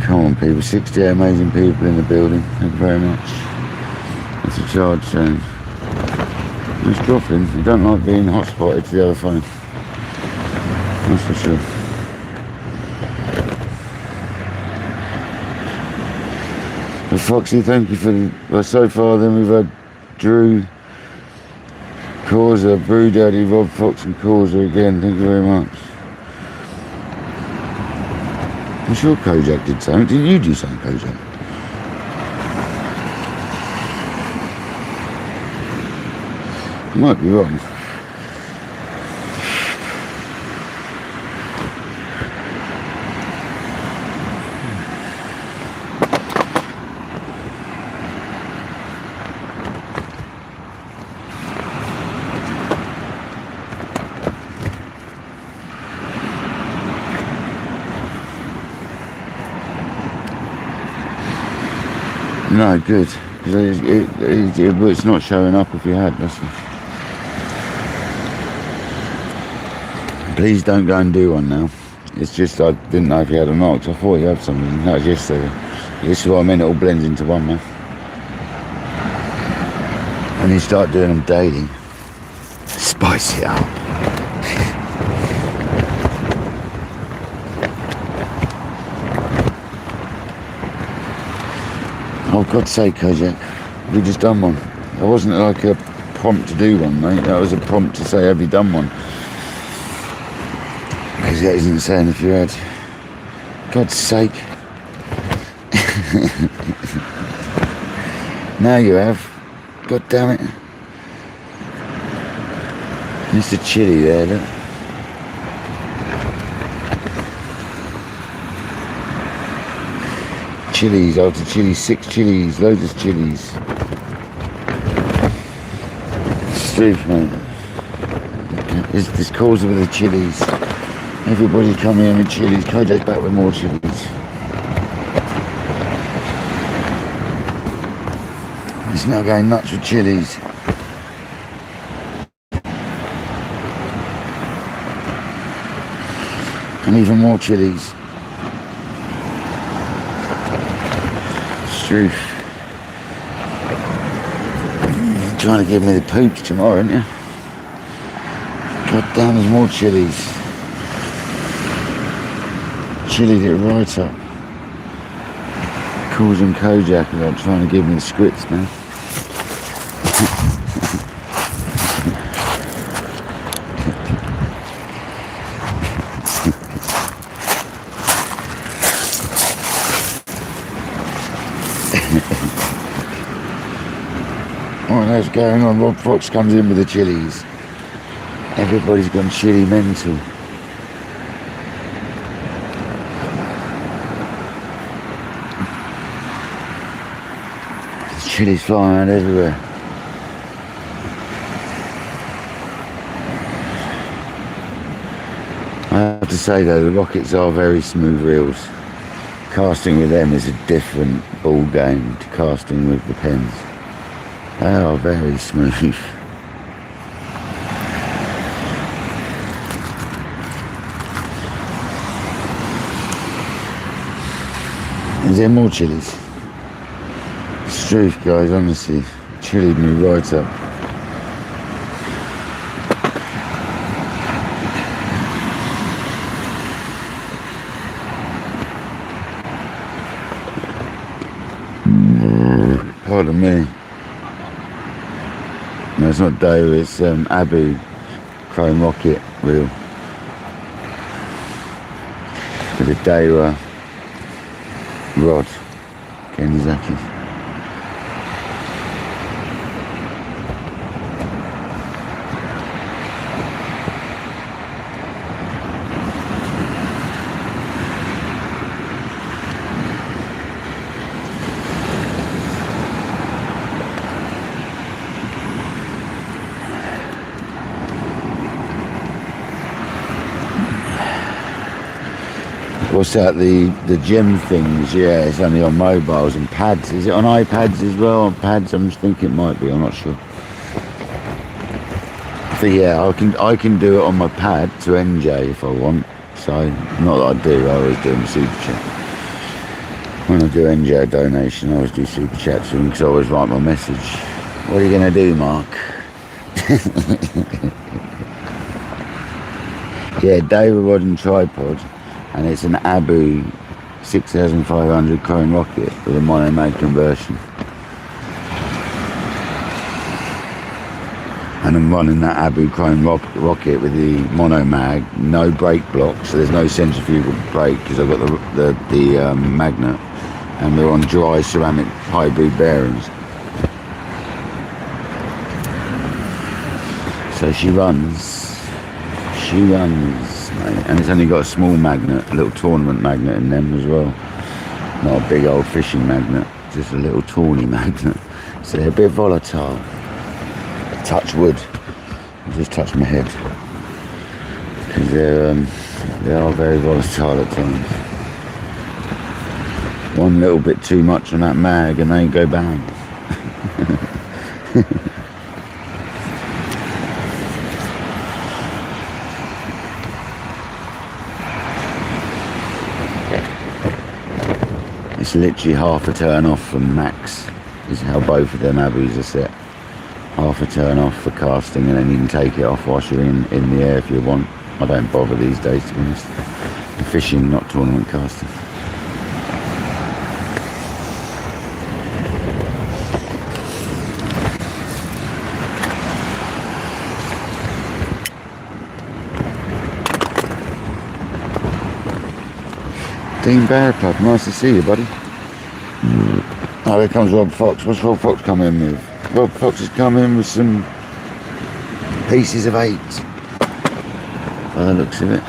Come on, people. 60 amazing people in the building. Thank you very much. It's a charge soon. It's dropping. You don't like being hotspotted to the other phone. That's for sure. But Foxy, thank you for well, so far. Then we've had Drew, Causa, Brew Daddy, Rob Fox, and Causa again. Thank you very much. I'm sure Kojak did something. Didn't you do something, Kojak? I might be wrong. No, good. It's not showing up if you had. That's Please don't go and do one now. It's just I didn't know if you had or not. I thought you had something. That was yesterday. This is what I mean. It all blends into one now. When you start doing them daily, spice it up. Oh, God's sake, Kojak. We just done one. That wasn't like a prompt to do one, mate. That was a prompt to say, have you done one? Because that isn't saying if you had. God's sake. Now you have. God damn it. Mr. Chili there, look. Chilies, after chilies, 6 chilies, loads of chilies. Straight, mate. This calls with the chilies. Everybody come here with chilies. Kojak's back with more chilies. It's now going nuts with chilies. And even more chilies. Truth. You're trying to give me the pooch tomorrow, aren't you? God damn, there's more chilies. Chilied it right up. Causing Kojak about trying to give me the scripts, man. What else going on? Rob Fox comes in with the chilies. Everybody's gone chili mental. There's chilies flying around everywhere. I have to say though, the rockets are very smooth reels. Casting with them is a different ball game to casting with the pens. They are very smooth. Is there more chilies? It's truth, guys, honestly. Chilied me right up. Pardon me. No, it's not Daewoo, it's Abu Chrome Rocket reel. With a Daewoo rod, Kenzaki. What's that, the gem things? Yeah, it's only on mobiles and pads. Is it on iPads as well? On pads? I'm just thinking it might be, I'm not sure. So yeah, I can do it on my pad to NJ if I want. So, not that I do, I always do them super chat. When I do NJ a donation, I always do super chat to them because I always write my message. What are you going to do, Mark? Yeah, Daewoo rod and tripod. And it's an Abu 6500 Chrome Rocket with a mono-mag conversion. And I'm running that Abu Chrome Rocket with the mono-mag, no brake block, so there's no centrifugal brake because I've got the magnet, and we're on dry ceramic hybrid bearings. So she runs. And it's only got a small magnet, a little tournament magnet in them as well. Not a big old fishing magnet, just a little tawny magnet. So they're a bit volatile. Touch wood. I just touched my head. Because they are very volatile at times. One little bit too much on that mag and they go bang. It's literally half a turn off from max, is how both of them Abus are set. Half a turn off for casting, and then you can take it off whilst you're in the air if you want. I don't bother these days, to be honest. Fishing, not tournament casting. Dean Bear Club, nice to see you, buddy. Oh, here comes Rob Fox. What's Rob Fox come in with? Rob Fox has come in with some pieces of 8. By the looks of it.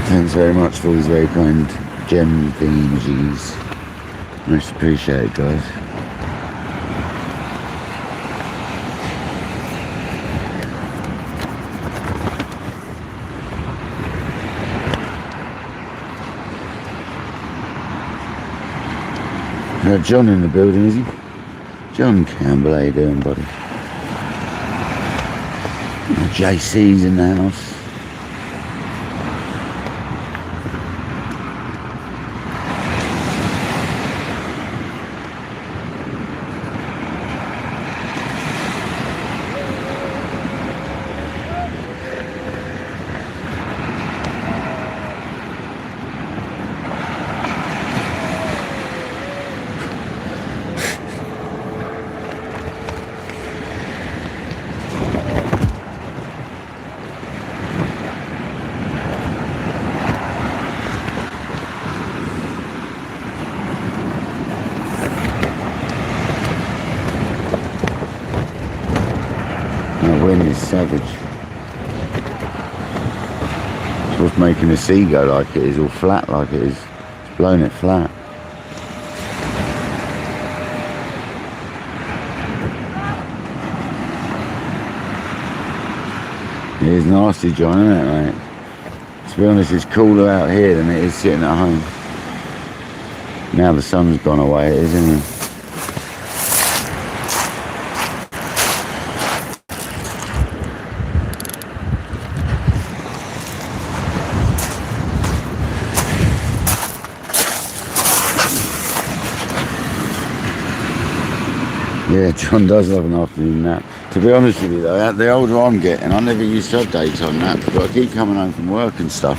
Thanks very much for all these very kind gem thingies. Much appreciated, guys. John in the building, is he? John Campbell, how you doing, buddy? JC's in the house. savage. It's what's making the sea go like it is, all flat like it is. It's blown it flat. It is nasty, John, isn't it, mate? To be honest, it's cooler out here than it is sitting at home. Now the sun's gone away, it is, isn't it? Yeah, John does love an afternoon nap. To be honest with you though, the older I'm getting, I never used to have daytime naps, but I keep coming home from work and stuff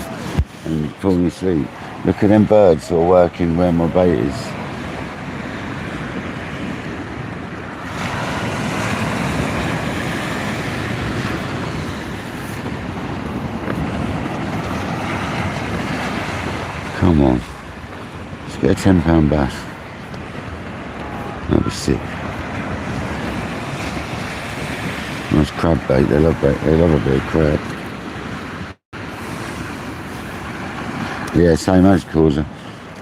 and falling asleep. Look at them birds sort of working where my bait is. Come on. Let's get a £10 bass. That'd be sick. Nice crab bait, they love a bit of crab. Yeah, same as Causa.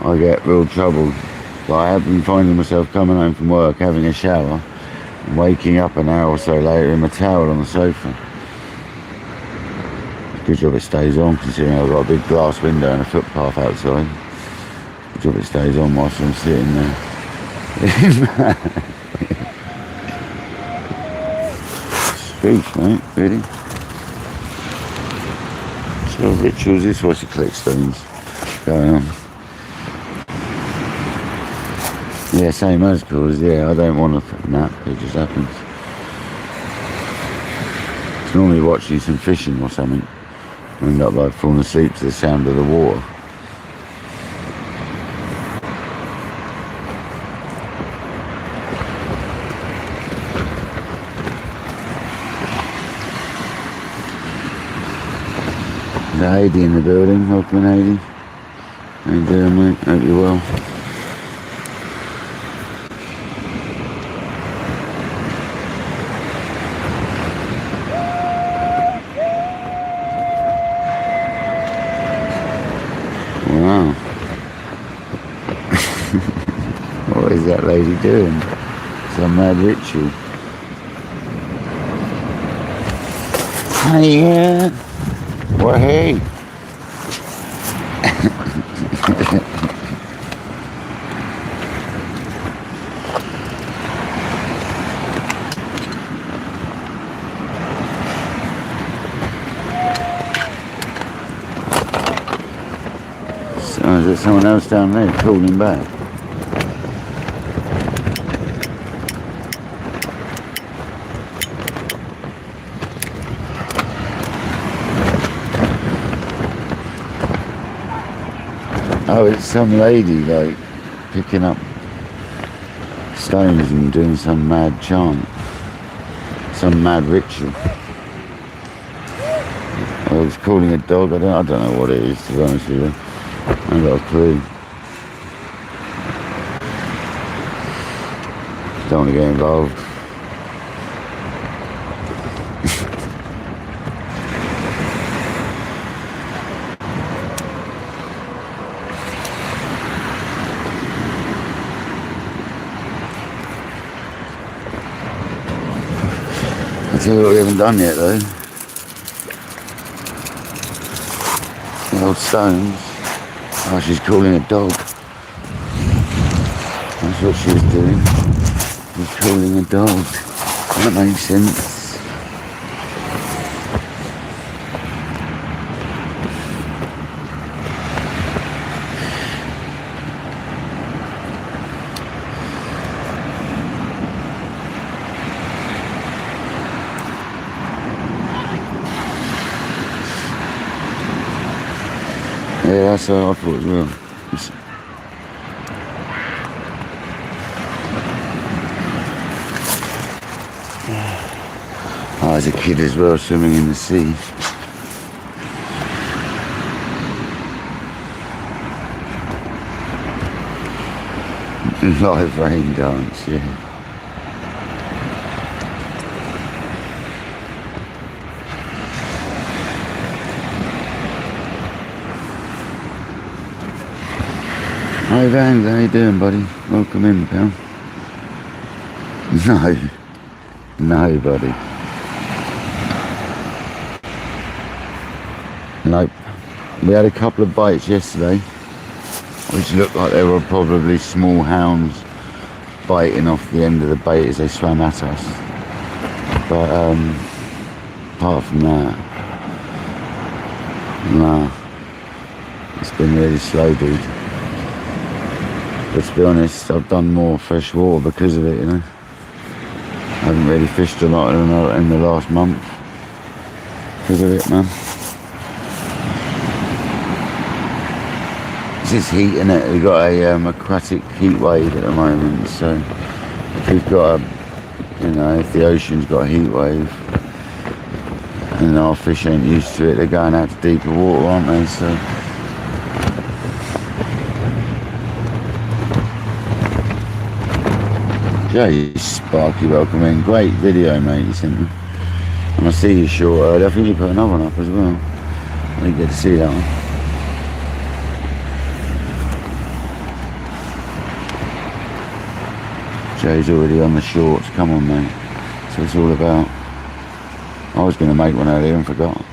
I get real trouble. Like I have been finding myself coming home from work, having a shower, and waking up an hour or so later in my towel on the sofa. Good job it stays on, considering I've got a big glass window and a footpath outside. Good job it stays on whilst I'm sitting there. Beef, mate, really. So rituals, this was the click stones going on. Yeah, same as Causa, yeah, I don't want a nap, it just happens. It's normally watching some fishing or something. I end up like falling asleep to the sound of the water. Heidi in the building, welcome Heidi. How you doing, mate? Hope you're well. Wow. What is that lady doing? Some mad ritual. Hiya. Well, hey. So is there someone else down there calling back? Oh, it's some lady, like, picking up stones and doing some mad chant. Some mad ritual. I was calling a dog, I don't know what it is, to be honest with you. I haven't got a clue. Don't want to get involved. I'll tell you what we haven't done yet though. The old stones. Oh, she's calling a dog. That's what she was doing. She's calling a dog. That makes sense. Yeah, that's how I thought as well. I was a kid as well, swimming in the sea. Live rain dance, yeah. Hi Van, how you doing, buddy? Welcome in, pal. No, buddy. Nope. We had a couple of bites yesterday, which looked like they were probably small hounds biting off the end of the bait as they swam at us. But apart from that, nah, it's been really slow, dude. But to be honest, I've done more fresh water because of it, you know. I haven't really fished a lot in the last month because of it, man. It's just heat, innit? We've got a aquatic heat wave at the moment, so if we've got if the ocean's got a heat wave and our fish ain't used to it, they're going out to deeper water, aren't they? So Jay, Sparky, welcome in. Great video, mate, you sent me. And I see you short earlier. I think you put another one up as well. I didn't get to see that one. Jay's already on the shorts. Come on, mate. That's what it's all about. I was going to make one earlier and forgot.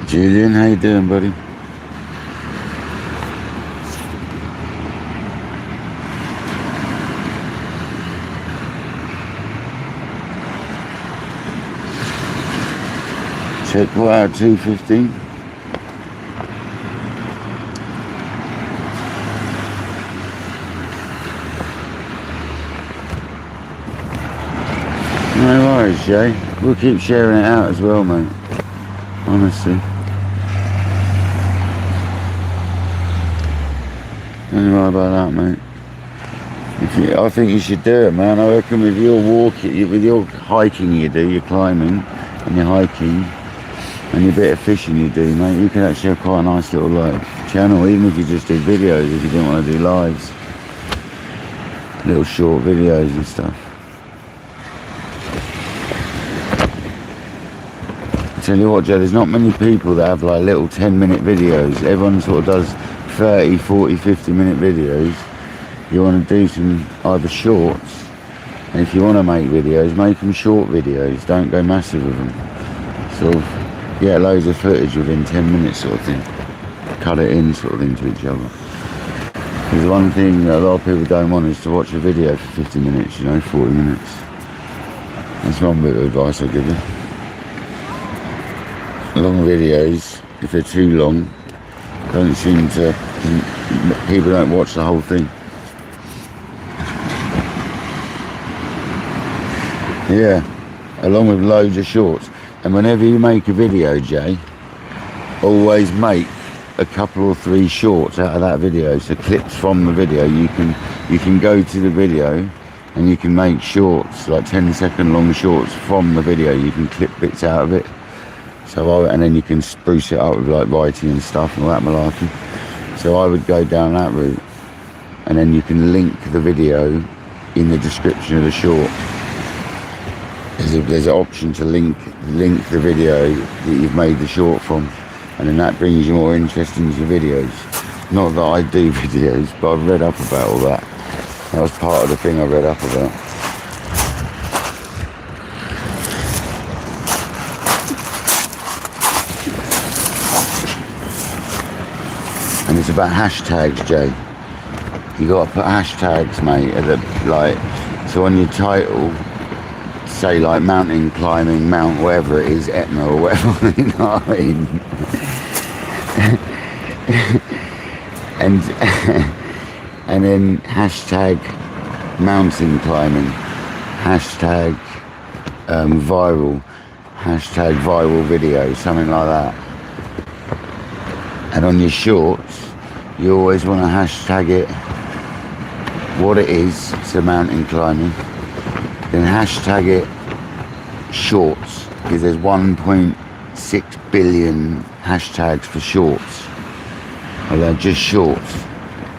Julian, how you doing, buddy? Check what out 215. No worries, Jay. We'll keep sharing it out as well, mate. Honestly. Don't worry about that, mate. I think you should do it, man. I reckon with your walking, with your hiking you do, your climbing and your hiking and your bit of fishing you do, mate, you can actually have quite a nice little channel, even if you just do videos, if you didn't want to do lives. Little short videos and stuff. I tell you what, Joe, there's not many people that have like little 10-minute videos. Everyone sort of does 30, 40, 50-minute videos. You want to do some either shorts, and if you want to make videos, make them short videos. Don't go massive with them. Sort of get loads of footage within 10 minutes sort of thing. Cut it in sort of thing to each other. Because one thing that a lot of people don't want is to watch a video for 50 minutes, 40 minutes. That's one bit of advice I'll give you. Long videos, if they're too long, people don't watch the whole thing. Yeah, along with loads of shorts. And whenever you make a video, Jay, always make a couple or 3 shorts out of that video. So clips from the video, you can go to the video and you can make shorts, like 10-second long shorts from the video. You can clip bits out of it. And then you can spruce it up with like writing and stuff and all that malarkey. So I would go down that route, and then you can link the video in the description of the short. There's an option to link the video that you've made the short from, and then that brings you more interest into your videos. Not that I do videos, but I've read up about all that. That was part of the thing I read up about. And it's about hashtags, Jay. You got to put hashtags, mate, so on your title, say like mountain climbing, mount whatever it is, Etna or whatever, you know what I mean? and then hashtag mountain climbing, hashtag viral, hashtag viral video, something like that. And on your shorts, you always want to hashtag it what it is, so mountain climbing. Then hashtag it shorts, because there's 1.6 billion hashtags for shorts. Or they're just shorts.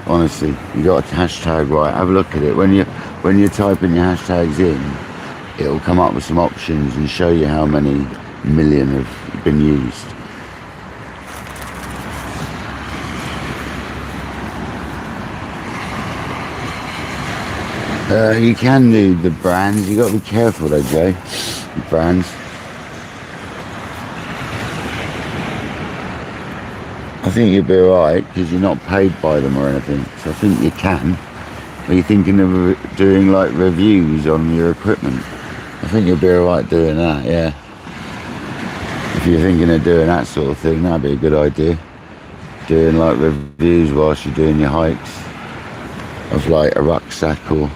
honestly. You got a hashtag right. Have a look at it. When you're typing your hashtags in, it'll come up with some options and show you how many million have been used. You can do the brands. You got to be careful though, Jay. The brands. I think you'll be alright because you're not paid by them or anything. So I think you can. Are you thinking of doing like reviews on your equipment? I think you'll be alright doing that, yeah. If you're thinking of doing that sort of thing, that'd be a good idea. Doing like reviews whilst you're doing your hikes of like a rucksack or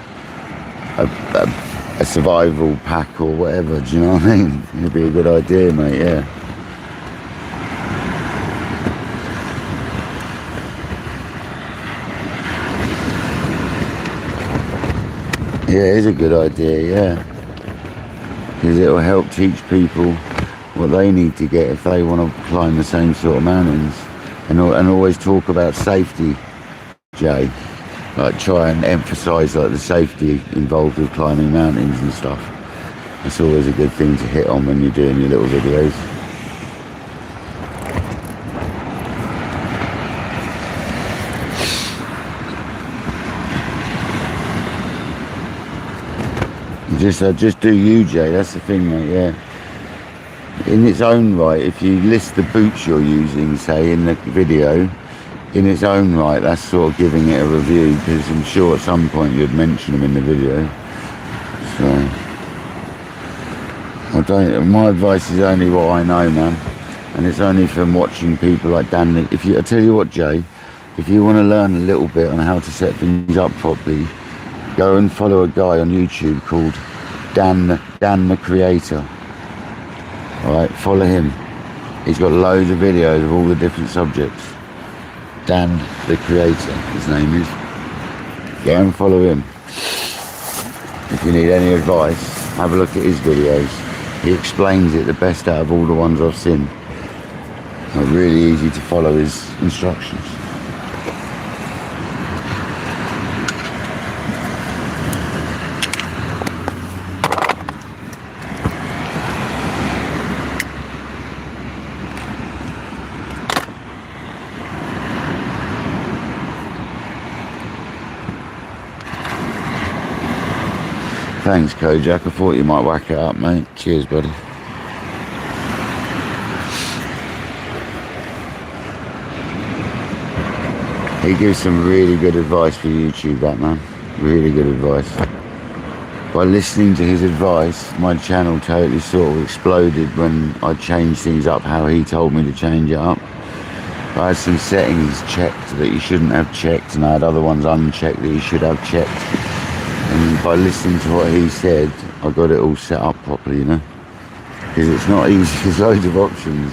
a survival pack or whatever, do you know what I mean? It'd be a good idea, mate, yeah. Yeah, it is a good idea, yeah. Because it will help teach people what they need to get if they want to climb the same sort of mountains. And always talk about safety, Jay. Like try and emphasise like the safety involved with climbing mountains and stuff. That's always a good thing to hit on when you're doing your little videos. Just do you, Jay. That's the thing, mate. Yeah. In its own right, if you list the boots you're using, say in the video, in its own right, that's sort of giving it a review, because I'm sure at some point you'd mention them in the video. So, my advice is only what I know, man, and it's only from watching people like Dan. I tell you what, Jay, if you want to learn a little bit on how to set things up properly, go and follow a guy on YouTube called Dan the Creator. Alright, follow him. He's got loads of videos of all the different subjects. Dan the Creator, his name is. Go and follow him. If you need any advice, have a look at his videos. He explains it the best out of all the ones I've seen. It's really easy to follow his instructions. Thanks, Kojak. I thought you might whack it up, mate. Cheers, buddy. He gives some really good advice for YouTube, that man. Really good advice. By listening to his advice, my channel totally sort of exploded when I changed things up how he told me to change it up. I had some settings checked that you shouldn't have checked, and I had other ones unchecked that you should have checked. And by listening to what he said, I got it all set up properly, you know. Because it's not easy, there's loads of options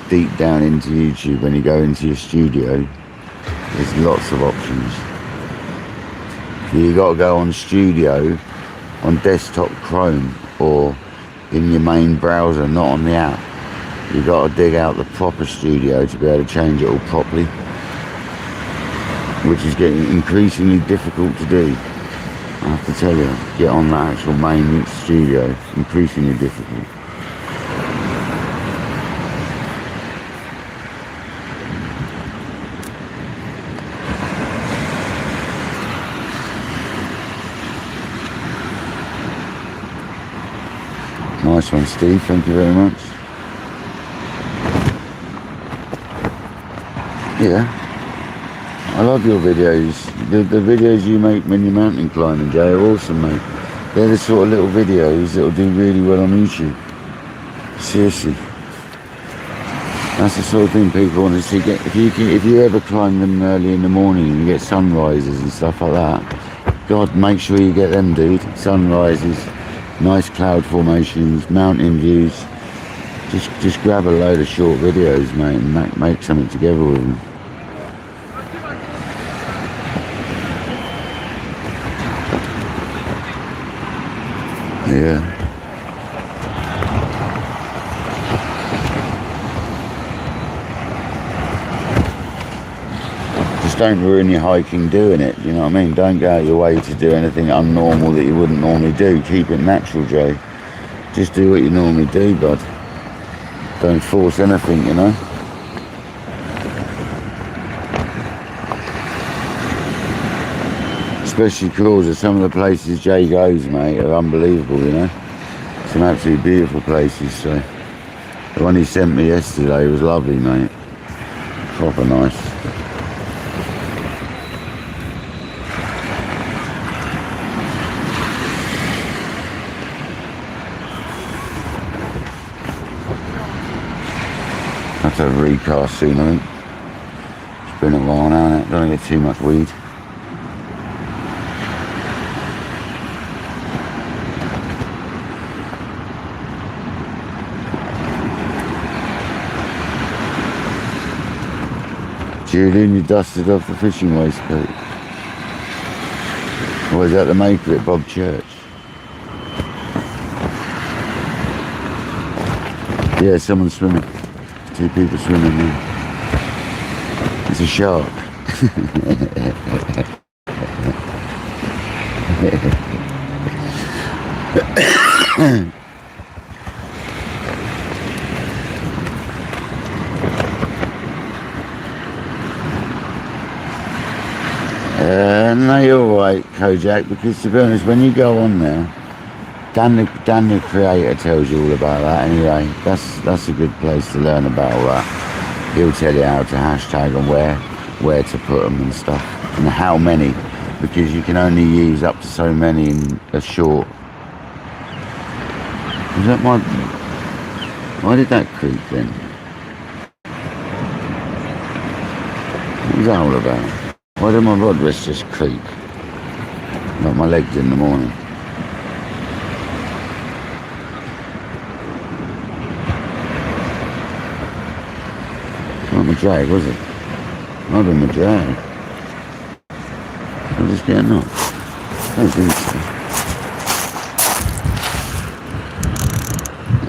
deep down into YouTube when you go into your studio. There's lots of options. You got to go on Studio on desktop Chrome or in your main browser, not on the app. You got to dig out the proper Studio to be able to change it all properly, which is getting increasingly difficult to do. I have to tell you, get on the actual main studio, it's increasingly difficult. Nice one, Steve, thank you very much. Yeah. I love your videos. The videos you make when you're mountain climbing, Jay, are awesome, mate. They're the sort of little videos that'll do really well on YouTube. Seriously. That's the sort of thing people want to see. If you ever climb them early in the morning and you get sunrises and stuff like that, God, make sure you get them, dude. Sunrises, nice cloud formations, mountain views. Just grab a load of short videos, mate, and make something together with them. Yeah. Just don't ruin your hiking doing it, you know what I mean? Don't go out your way to do anything unnormal that you wouldn't normally do. Keep it natural, Jay. Just do what you normally do, bud. Don't force anything, you know? Especially because some of the places Jay goes, mate, are unbelievable, you know? Some absolutely beautiful places, so... The one he sent me yesterday was lovely, mate. Proper nice. Have to have a recast soon, I think. It's been a while now, innit? Don't get too much weed. Julian, you dusted off the fishing waistcoat. Or is that the maker at Bob Church? Yeah, someone's swimming. 2 people swimming there. It's a shark. No, you're right, Kojak, because to be honest, when you go on there, Dan the creator tells you all about that anyway. That's a good place to learn about all that. He'll tell you how to hashtag and where to put them and stuff, and how many, because you can only use up to so many in a short. Is that my... Why did that creak then? What was that all about? Why did my rod wrist just creak? Like my legs in the morning. It's not my drag, was it? Might have been my drag. I'm just getting up. I don't think so.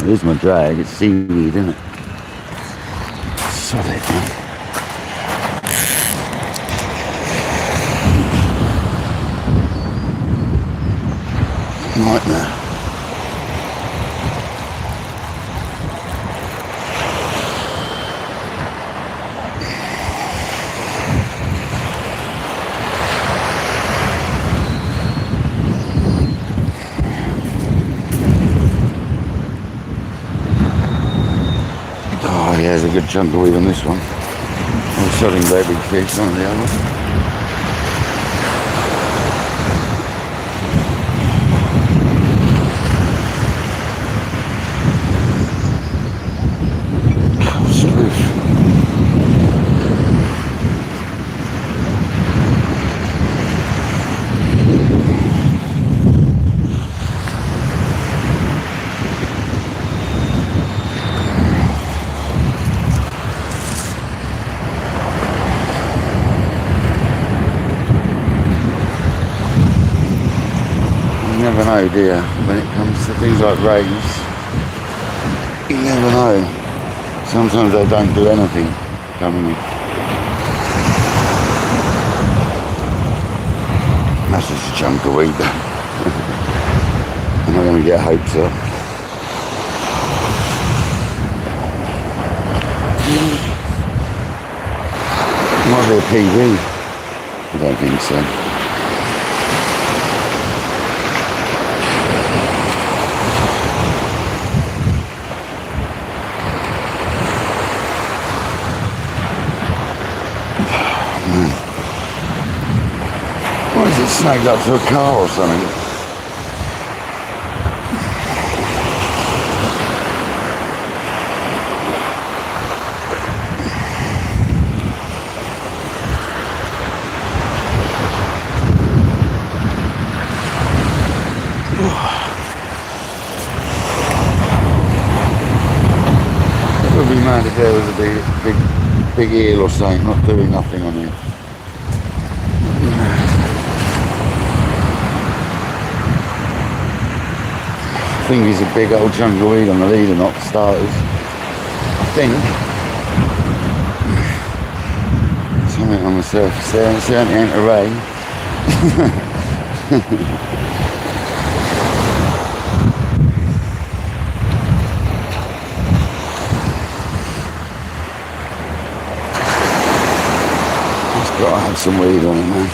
It is my drag, it's Seaweed, isn't it? Solid, man. Nightmare. Oh yeah, there's a good chunk of weed on this one. I'm selling very big fish on the other. You never know, do you? When it comes to things like rays, you never know. Sometimes they don't do anything coming in. That's just a chunk of weed. I'm not going to get hopes up. Might be a PV. I don't think so. Why is it snagged up to a car or something? It would be mad if there was a big eel or something not doing nothing on here. I think he's a big old chunk of weed on the leader, not for starters. I think. So something on the surface there. It certainly ain't a ray. It's got to have some weed on it, man.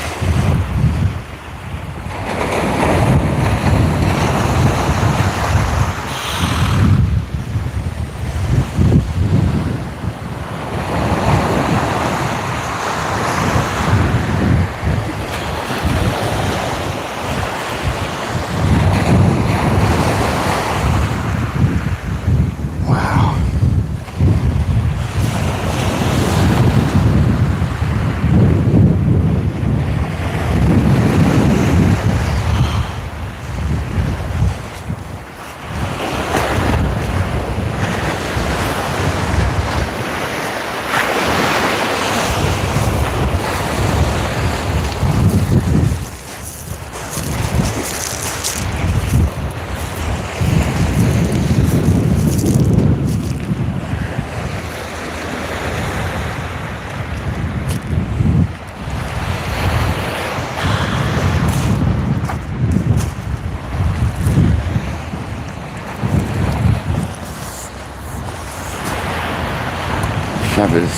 Fabulous.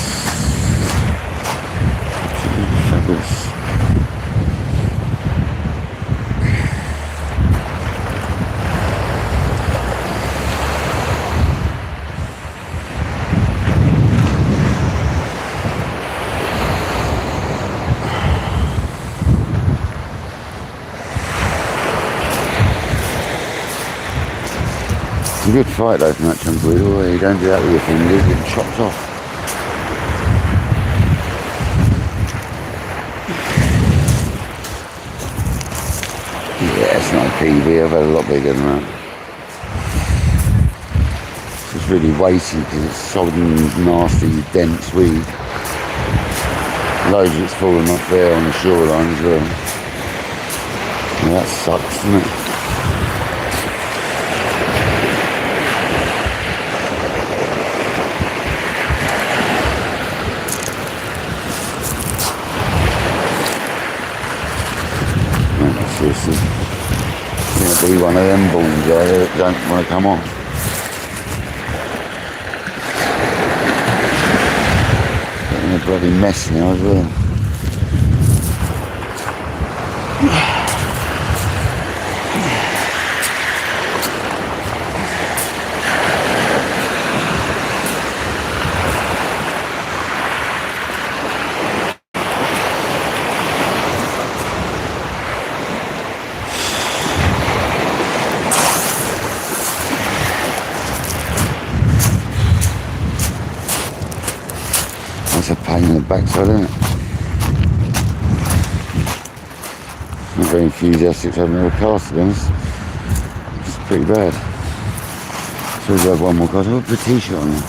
Fabulous. It's a good fight though from that chunk of wood. Oh, you don't do that with your fingers, you get chopped off. Yeah, it's not a PB, I've had a lot bigger than that. It's just really weighty because it's sodden, nasty, dense weed. Loads of it's falling off there on the shoreline as well. And that sucks, doesn't it? Seriously. It's going to be one of them balls there that don't want to come off. Getting a bloody mess now as well. That's a pain in the backside, isn't it? Not very enthusiastic to have another cast, to be honest. It's pretty bad. So we'll have one more cast. I'll put a t-shirt on there.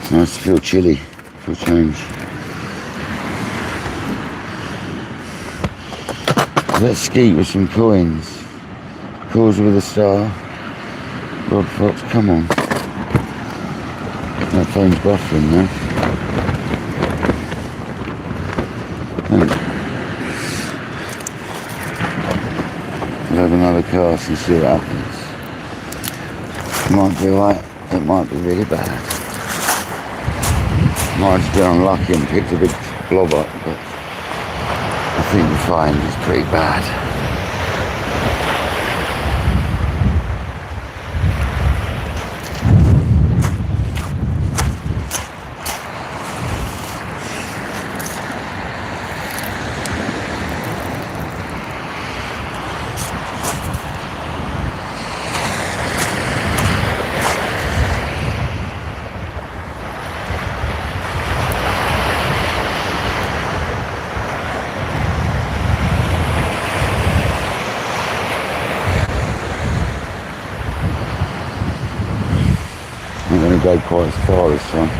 It's nice to feel chilly for a change. Let's skeet with some coins. Calls with a star. Rod Fox, come on. That phone's buffering now. We'll have another cast and see what happens. It might be alright, it might be really bad. Might just be unlucky and picked a big blob up, but I think the find is pretty bad. go quite as far this time.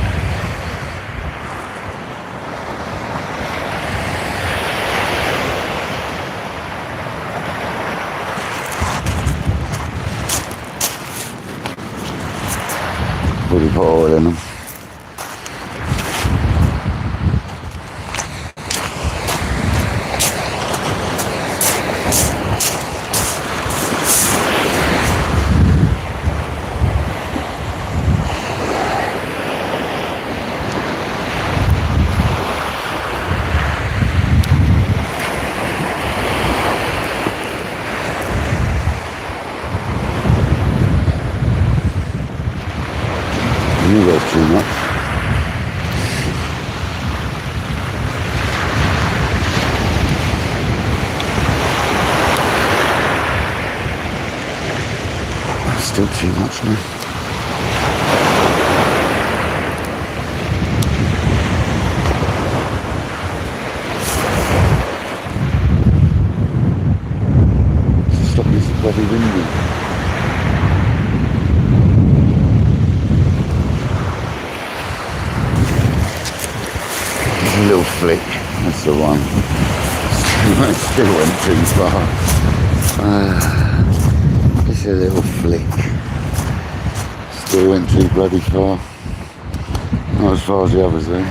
Really put oil in them. You got too much. That's still too much, man. Stop this bloody windy. A little flick, that's the one. I still went too far. Just a little flick. Still went too bloody far. Not as far as the others though.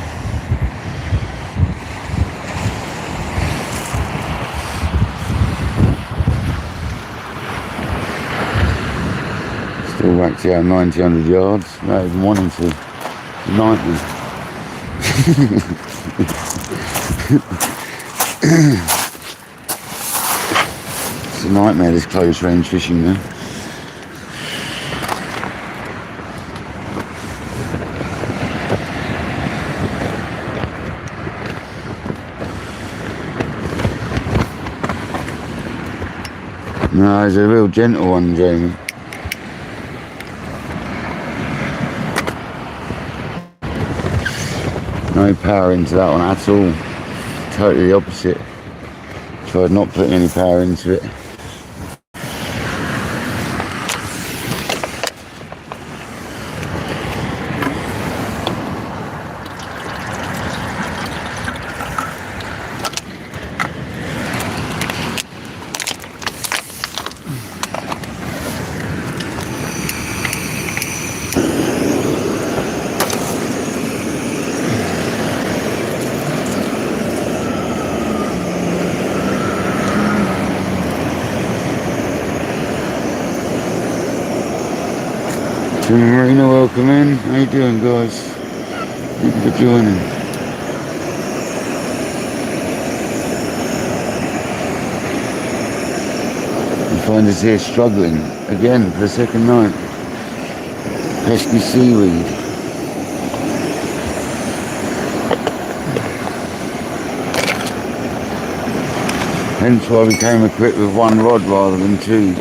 Still whacked out 90, 100 yards. Not even wanting to. 90. It's a nightmare, this close range fishing now. No, it's a real gentle one, Jamie. No power into that one at all. Totally the opposite. Tried not putting any power into it. Marina, welcome in. How you doing, guys? Thank you for joining. You find us here struggling again for the second night. Pesky seaweed. Hence why we came equipped with one rod rather than two.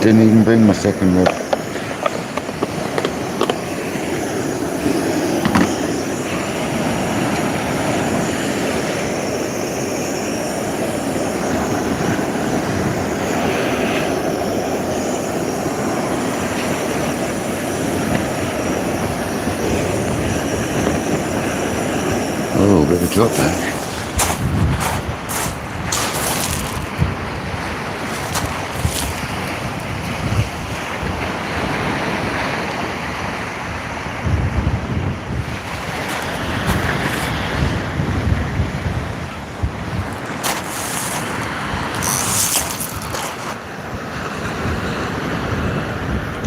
Didn't even bring my second rod. Oh, bit of a drop back.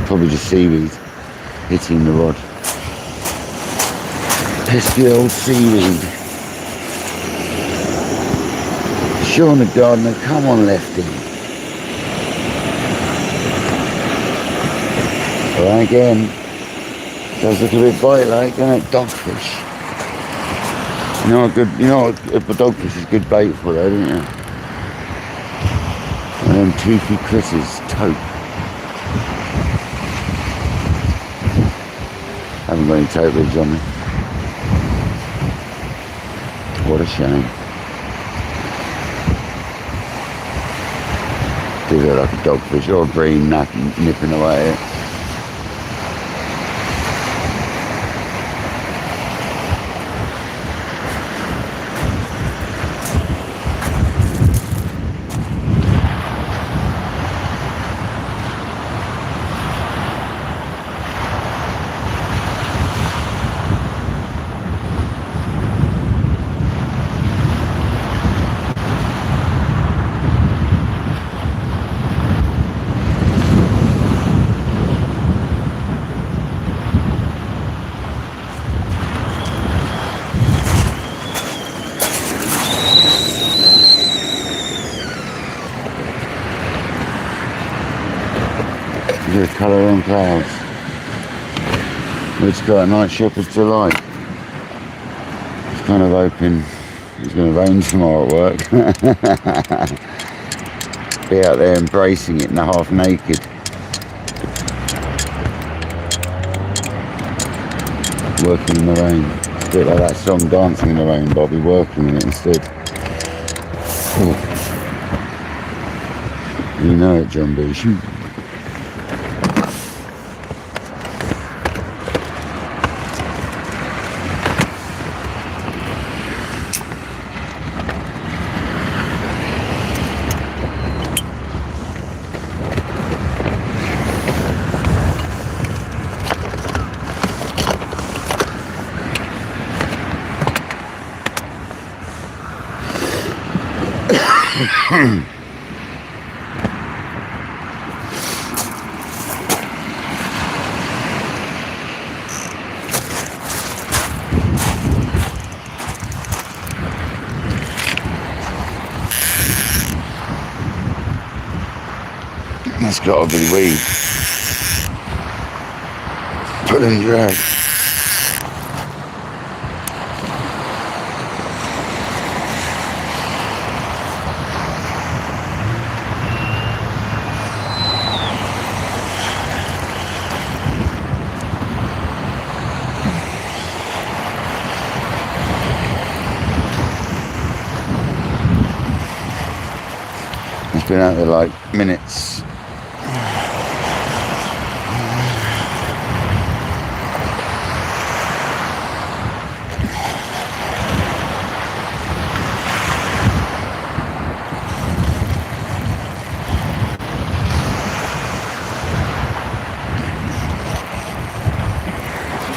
Probably just seaweed hitting the rod. Pesky old seaweed. Sean the gardener, come on, Lefty. Well, again, does look a bit bite-like, doesn't it? Dogfish. You know what a dogfish is good bait for, though, don't you? And them toothy critters, tope. Haven't got any tope rigs on me. What a shame. Should look like a dogfish or a green nipping away at it. The colour on clouds. It's got a night shepherd's delight. It's kind of hoping it's going to rain tomorrow at work. Be out there embracing it in the half naked. Working in the rain. It's a bit like that song Dancing in the Rain, but I'll be working in it instead. Oh. You know it, John B. Shoot. That's got to be weed. Pull and drag. It's been out there like minutes.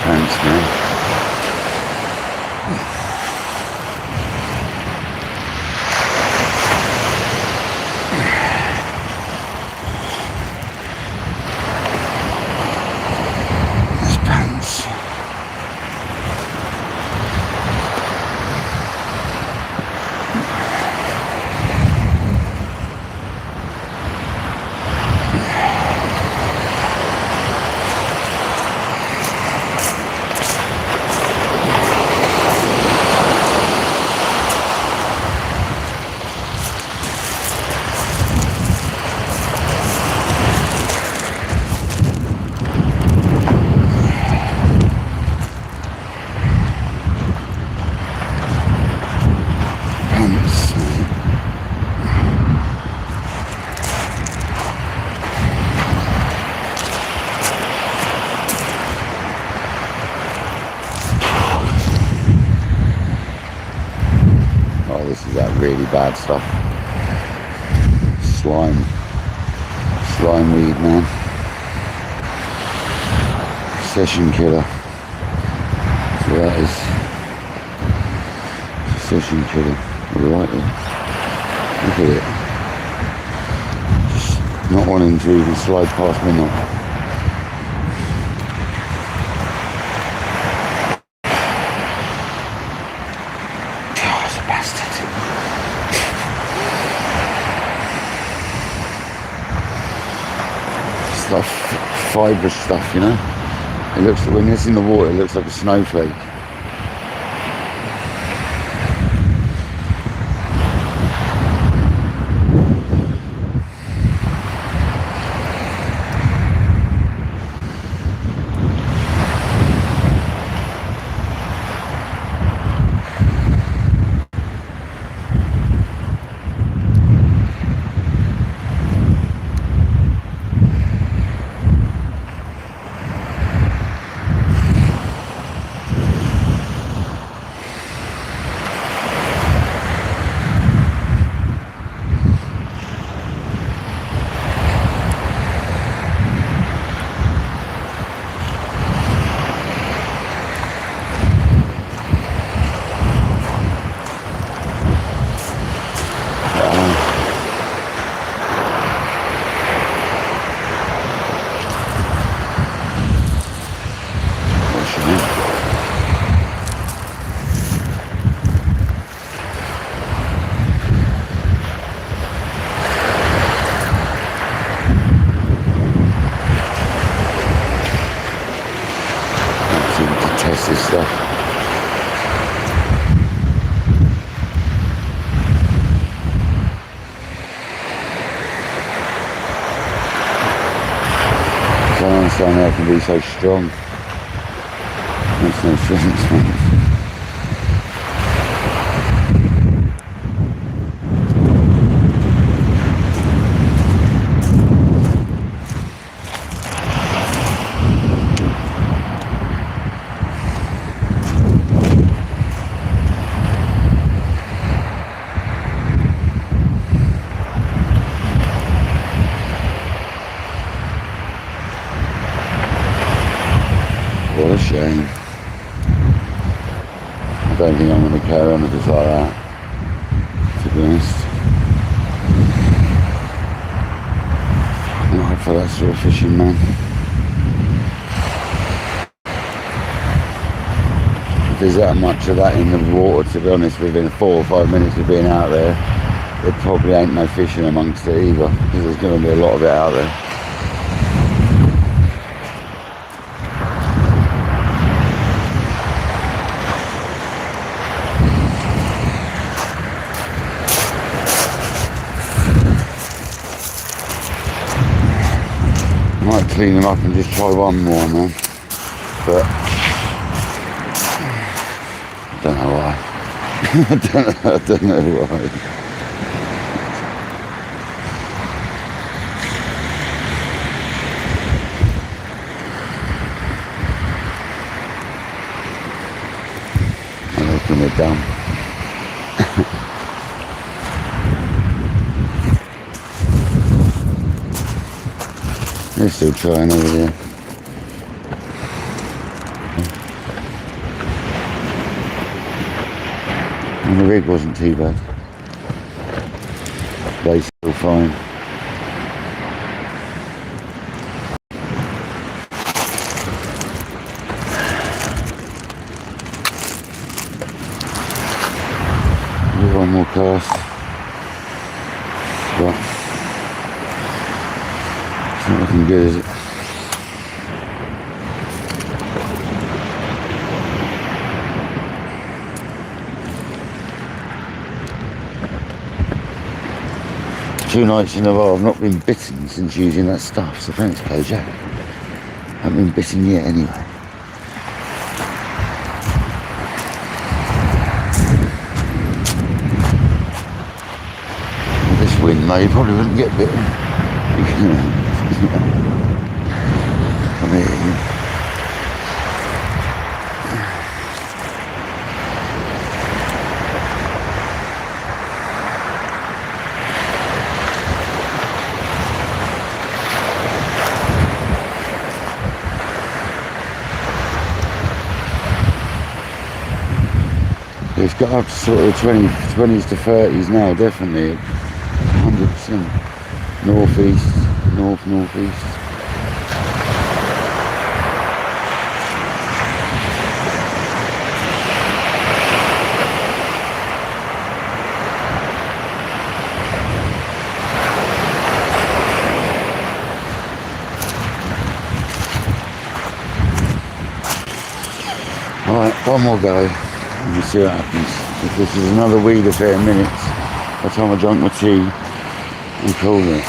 Thanks, man. Oh, this is that really bad stuff. Slime weed, man. Session killer. So that is session killer. Right there. Look at it. Just not wanting to even slide past midnight. Stuff, fibrous stuff, you know. It looks, when it's in the water, it looks like a snowflake. stuff. I don't understand how it can be so strong. Makes no sense, man. What a shame. I don't think I'm going to carry on with this like that, to be honest. Not for that sort of fishing, man. If there's that much of that in the water, to be honest, within 4 or 5 minutes of being out there, there probably ain't no fishing amongst it either, because there's going to be a lot of it out there. I might clean them up and just try one more, man, but I don't know why. I don't know why. I reckon we're done. They're still trying over there. And the rig wasn't too bad. They still fine. One more cast. But it's not looking good, is it? Two nights in a row I've not been bitten since using that stuff, so thanks Kojak. I haven't been bitten yet anyway. With this wind though, you probably wouldn't get bitten. Come here. It's got up to sort of 20s to 30s now, definitely. 100%. Northeast, northeast. Alright, one more go. We'll see what happens. If this is another weed affair in minutes, by the time I drunk my tea, I'm calling it.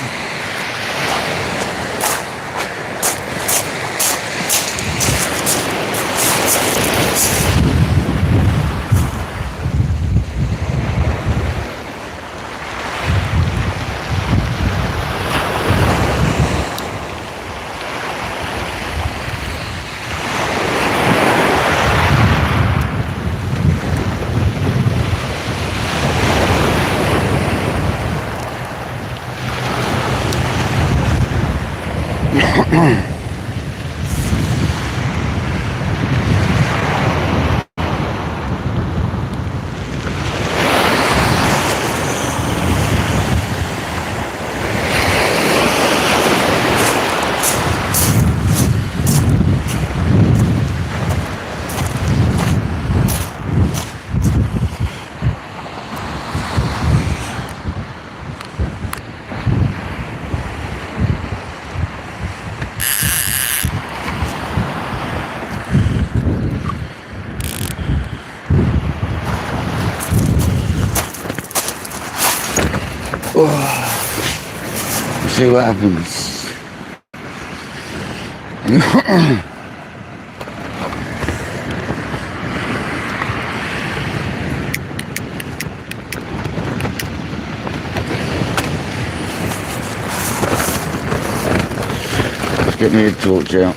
We'll see what happens. Let's get me a torch out.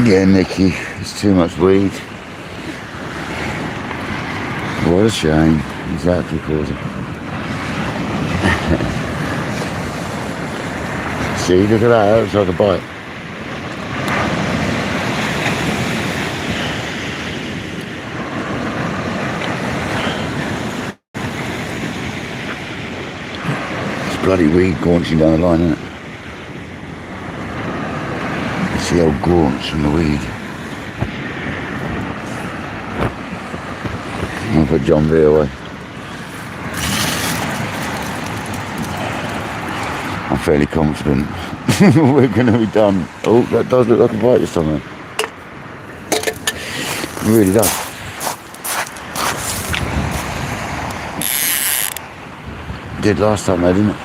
Yeah, Nicky, it's too much weed. What a shame. Exactly, causing. See, look at that, that looks like a bite. It's bloody weed gaunching down the line, isn't it? It's the old gaunch from the weed. I'll put John V away. I'm fairly confident we're going to be done. Oh, that does look like a bite this time. It really does. It did last time though, didn't it?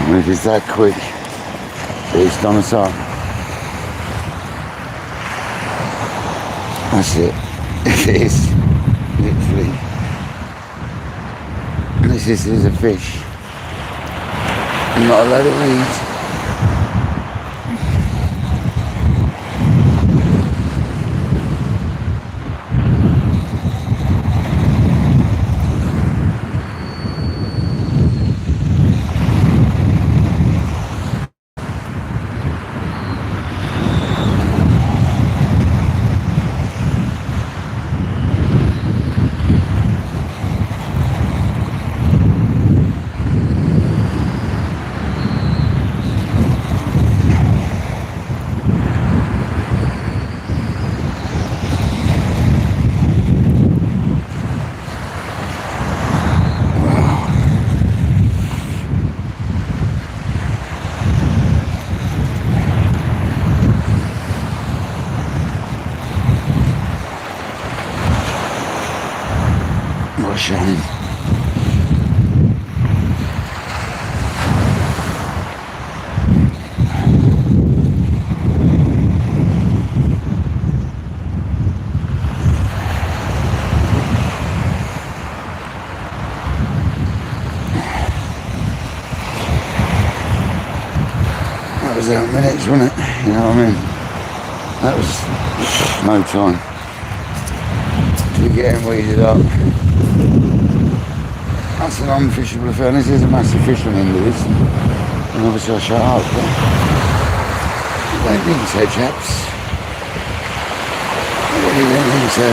And if it's that quick, it's done us up. That's it. It is. Literally. This is a fish. Not a load of weed. What a shame. That was 8 minutes, wasn't it? You know what I mean? That was no time. We're getting weeded up. That's an unfishable affair. This is a massive fish on the end of this. And obviously I shut up. But I don't think so, chaps. I really don't think so.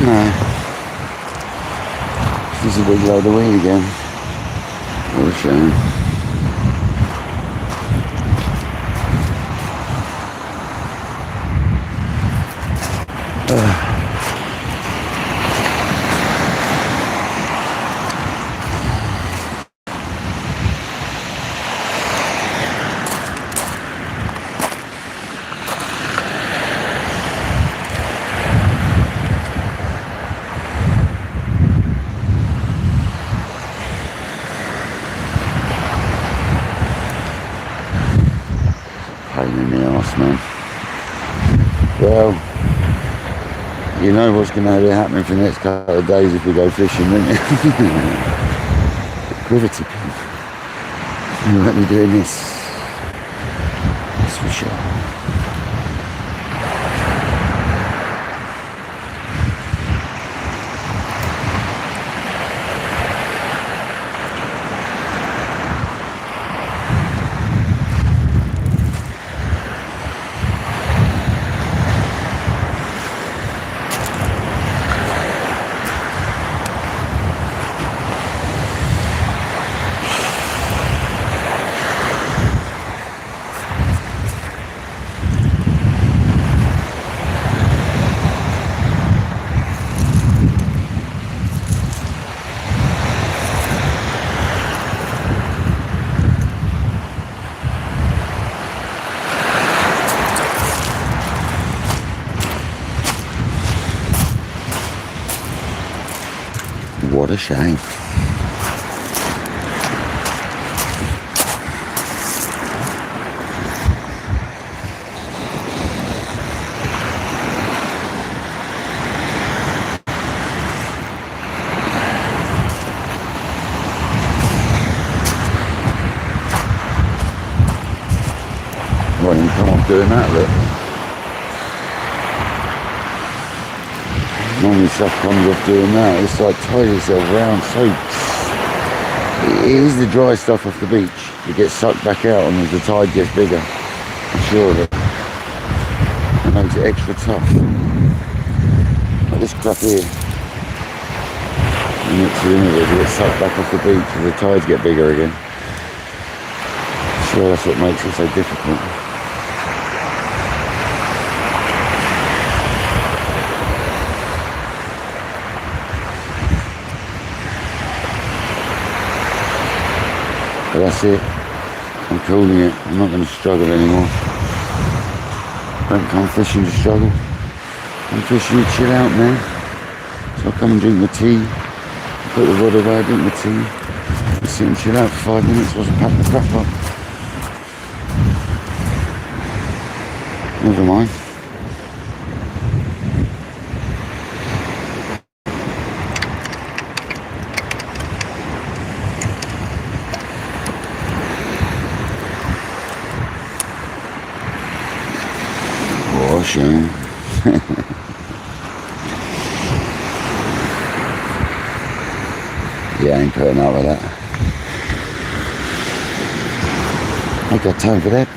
No. This is a big load of weed again. What a shame. You know what's going to be happening for the next couple of days if we go fishing, don't you? Liquidity pin. You let me doing this. That's for sure. What a shame. Well, you come off doing that, look. Normally stuff comes off doing that. It's like tie yourself round soaks. It is the dry stuff off the beach. It gets sucked back out and as the tide gets bigger. I'm sure of it. It makes it extra tough. Like this crap here. You mix it in with it, it gets sucked back off the beach as the tides get bigger again. I'm sure that's what makes it so difficult. But that's it. I'm calling it. I'm not going to struggle anymore. Don't come fishing to struggle. I'm fishing to chill out now. So I'll come and drink my tea. Put the rod away, drink my tea. And sit and chill out for 5 minutes whilst I pack the crap up. Never mind. Shame. Yeah, I ain't putting up with that. I ain't got time for that.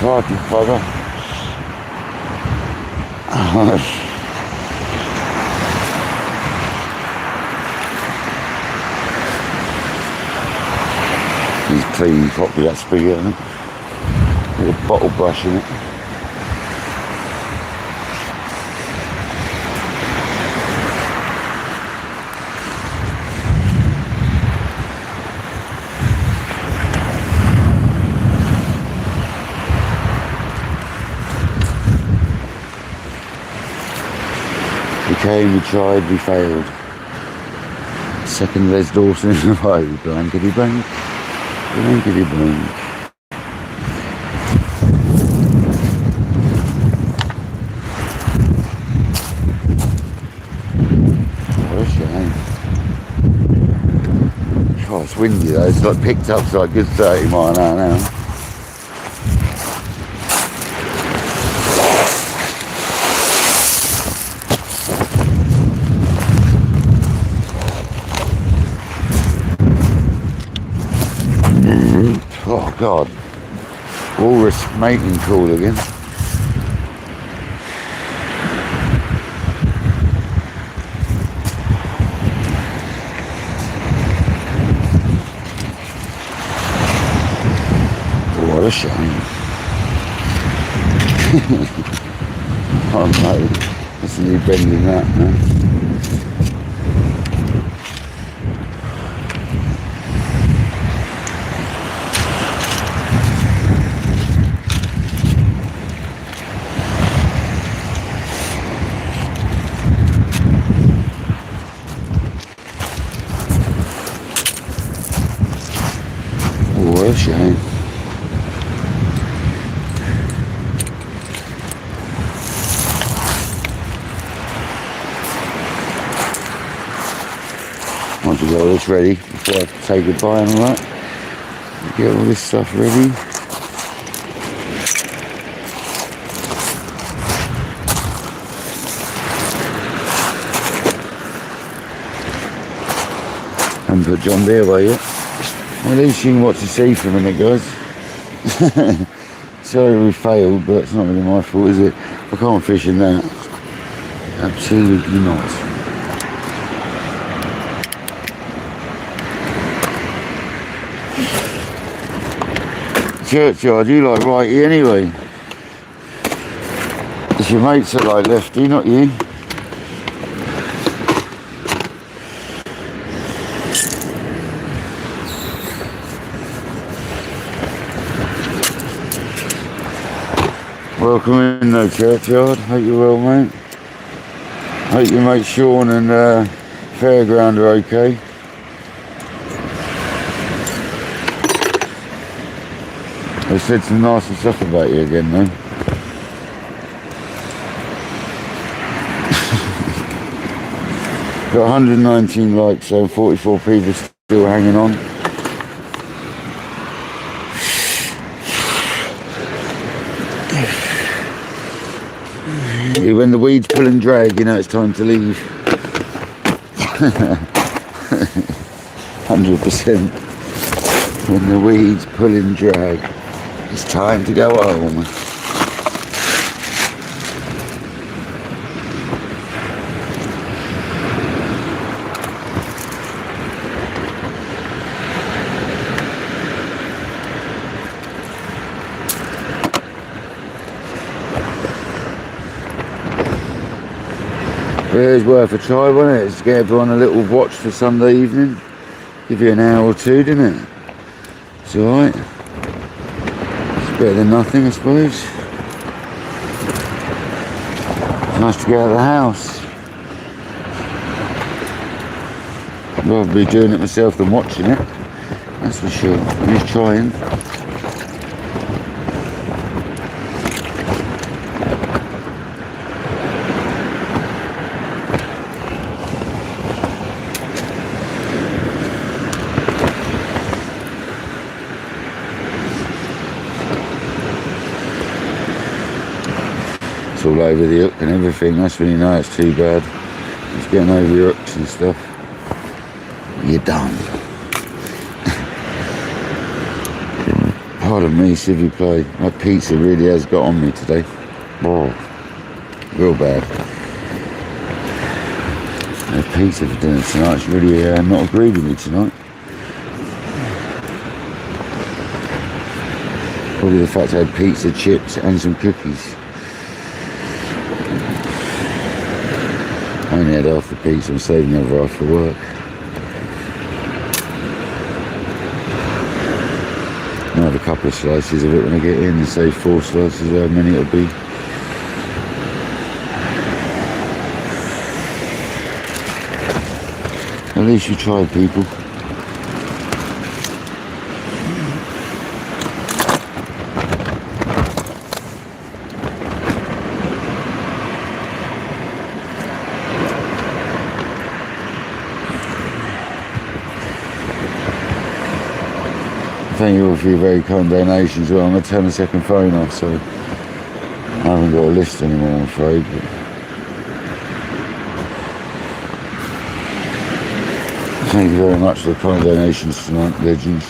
God, you father. He's clean properly, that spigot, isn't it? With a bottle brush in it. We came, we tried, we failed. Second Les Dawson in a row. Blankety blank, blankety blank. What a shame. God, it's windy though. It's like picked up to like a good 30 mile an hour now. Oh God, walrus mating call again. a shame. Oh no, that's a new bend in that, man. Oh, what a shame. Want to get all this ready before I say goodbye and all that. Get all this stuff ready. Haven't put John Deere away yet. Well, at least you can watch the sea for a minute, guys. Sorry we failed, but it's not really my fault, is it? I can't fish in that. Absolutely not. Churchyard, you like righty anyway. It's your mates that like lefty, not you. Welcome in though, Churchyard. Hope you're well, mate. Hope your mate Sean and Fairground are okay. They said some nasty stuff about you again, though. Got 119 likes, so 44 people still hanging on. When the weeds pull and drag, you know it's time to leave. 100%. When the weeds pull and drag, it's time to go home. It is worth a try, wasn't it? It's to get everyone a little watch for Sunday evening. Give you an hour or two, didn't it? It's alright. It's better than nothing, I suppose. It's nice to get out of the house. I'd rather be doing it myself than watching it. That's for sure. I'm just trying. It's all over the hook and everything. That's when you know it's too bad. It's getting over your hooks and stuff. You're done. Pardon me, civvy play. My pizza really has got on me today. Oh, real bad. No pizza for dinner tonight. It's really not agreed with me tonight. Probably the fact I had pizza, chips and some cookies. I only had half the pizza. I'm saving the other half for work. I'll have a couple of slices of it when I get in and save 4 slices, however many it'll be. At least you tried, people. Thank you all for your very kind donations. Well, I'm going to turn the second phone off, so I haven't got a list anymore, I'm afraid. But thank you very much for the kind donations tonight, legends.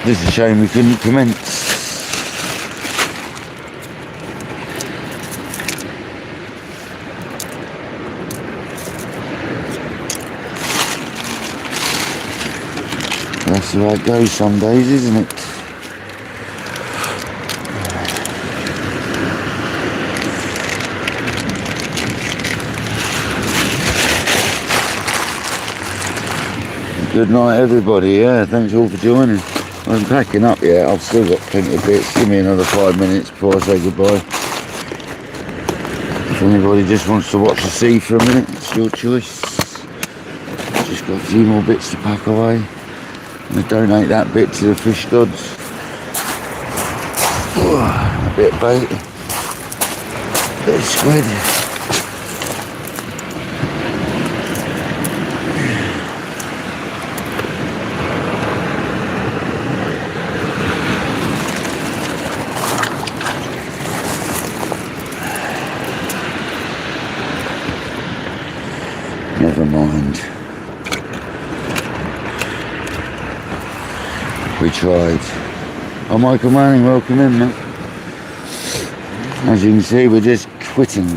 It's a shame we couldn't commence. That's the way it goes some days, isn't it? Good night everybody, yeah, thanks all for joining. I'm packing up yet, I've still got plenty of bits. Give me another 5 minutes before I say goodbye. If anybody just wants to watch the sea for a minute, it's your choice. Just got a few more bits to pack away. I'm going to donate that bit to the fish gods. A bit of bait, a bit of squid. Never mind. We tried. Oh, Michael Manning, welcome in, mate. As you can see, we're just quitting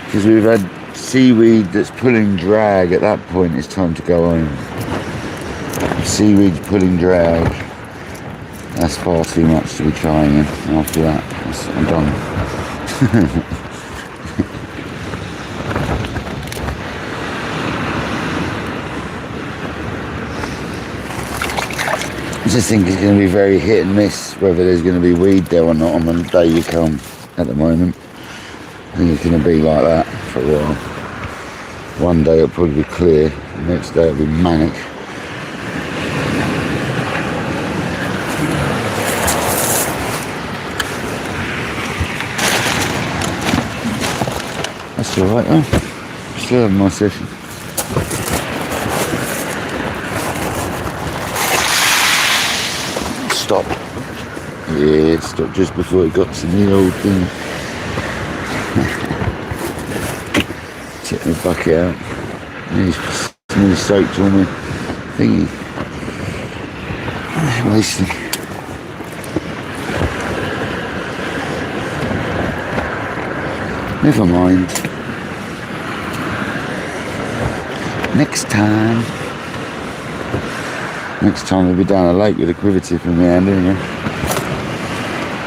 because we've had seaweed that's pulling drag. At that point, it's time to go home. Seaweed's pulling drag. That's far too much to be trying in. After that, I'm done. I just think it's going to be very hit and miss whether there's going to be weed there or not on the day you come. At the moment, I think it's going to be like that for a while. One day it'll probably be clear, the next day it'll be manic. That's alright though, still having my session. Stop. Yeah, it stopped just before it got to the old thing. Check the bucket out. Nearly soaked on my thingy. Wasting. Never mind. Next time. Next time we'll be down a lake with a quiver tip in my hand, isn't it?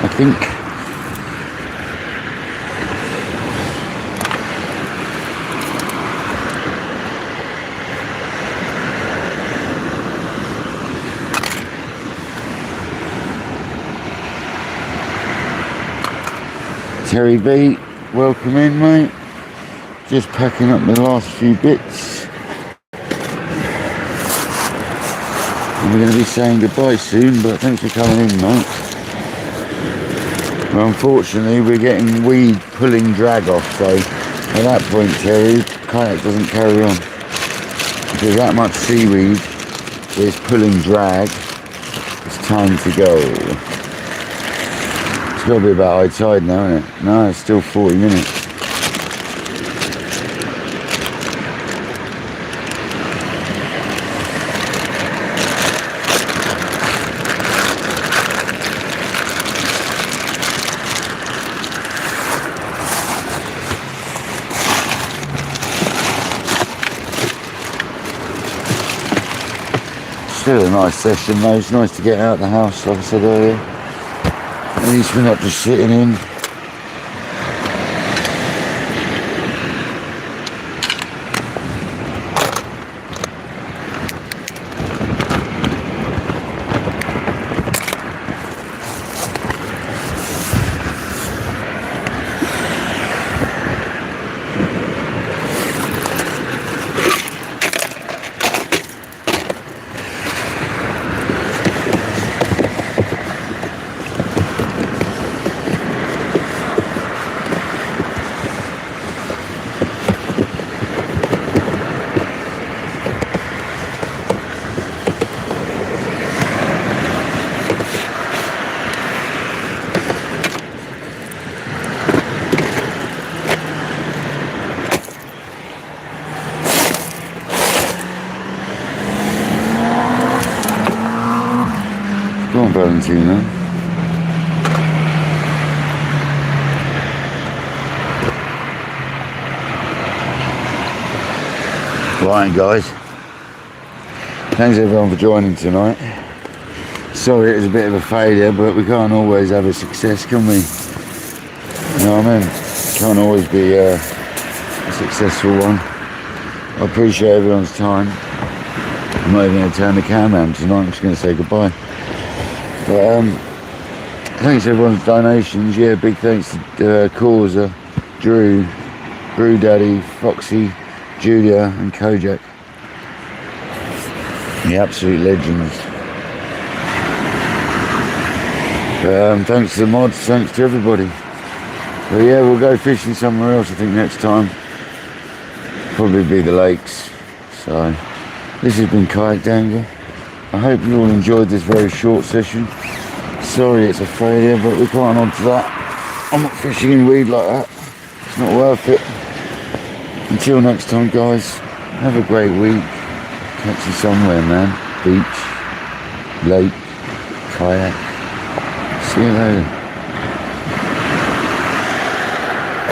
I think. Terry B, welcome in, mate. Just packing up the last few bits. And we're going to be saying goodbye soon, but thanks for coming in, mate. Well, unfortunately, we're getting weed pulling drag off, so at that point, Terry, kayak doesn't carry on. If there's that much seaweed, there's pulling drag, it's time to go. It's got to be about high tide now, isn't it? No, it's still 40 minutes. Still a nice session though, it's nice to get out of the house like I said earlier. At least we're not just sitting in. Go on, Valentina. Right, guys. Thanks everyone for joining tonight. Sorry it was a bit of a failure, but we can't always have a success, can we? You know what I mean? Can't always be a successful one. I appreciate everyone's time. I'm not even going to turn the camera on tonight, I'm just going to say goodbye. But thanks everyone's donations. Yeah, big thanks to Causa, Drew, Brew Daddy, Foxy, Julia and Kojak. The absolute legends. Thanks to the mods, thanks to everybody. But yeah, we'll go fishing somewhere else I think next time. Probably be the lakes. So this has been Kayak Dangler. I hope you all enjoyed this very short session. Sorry it's a failure, but we can't on to that. I'm not fishing in weed like that. It's not worth it. Until next time guys, have a great week. Catch you somewhere, man. Beach, lake, kayak. See you later.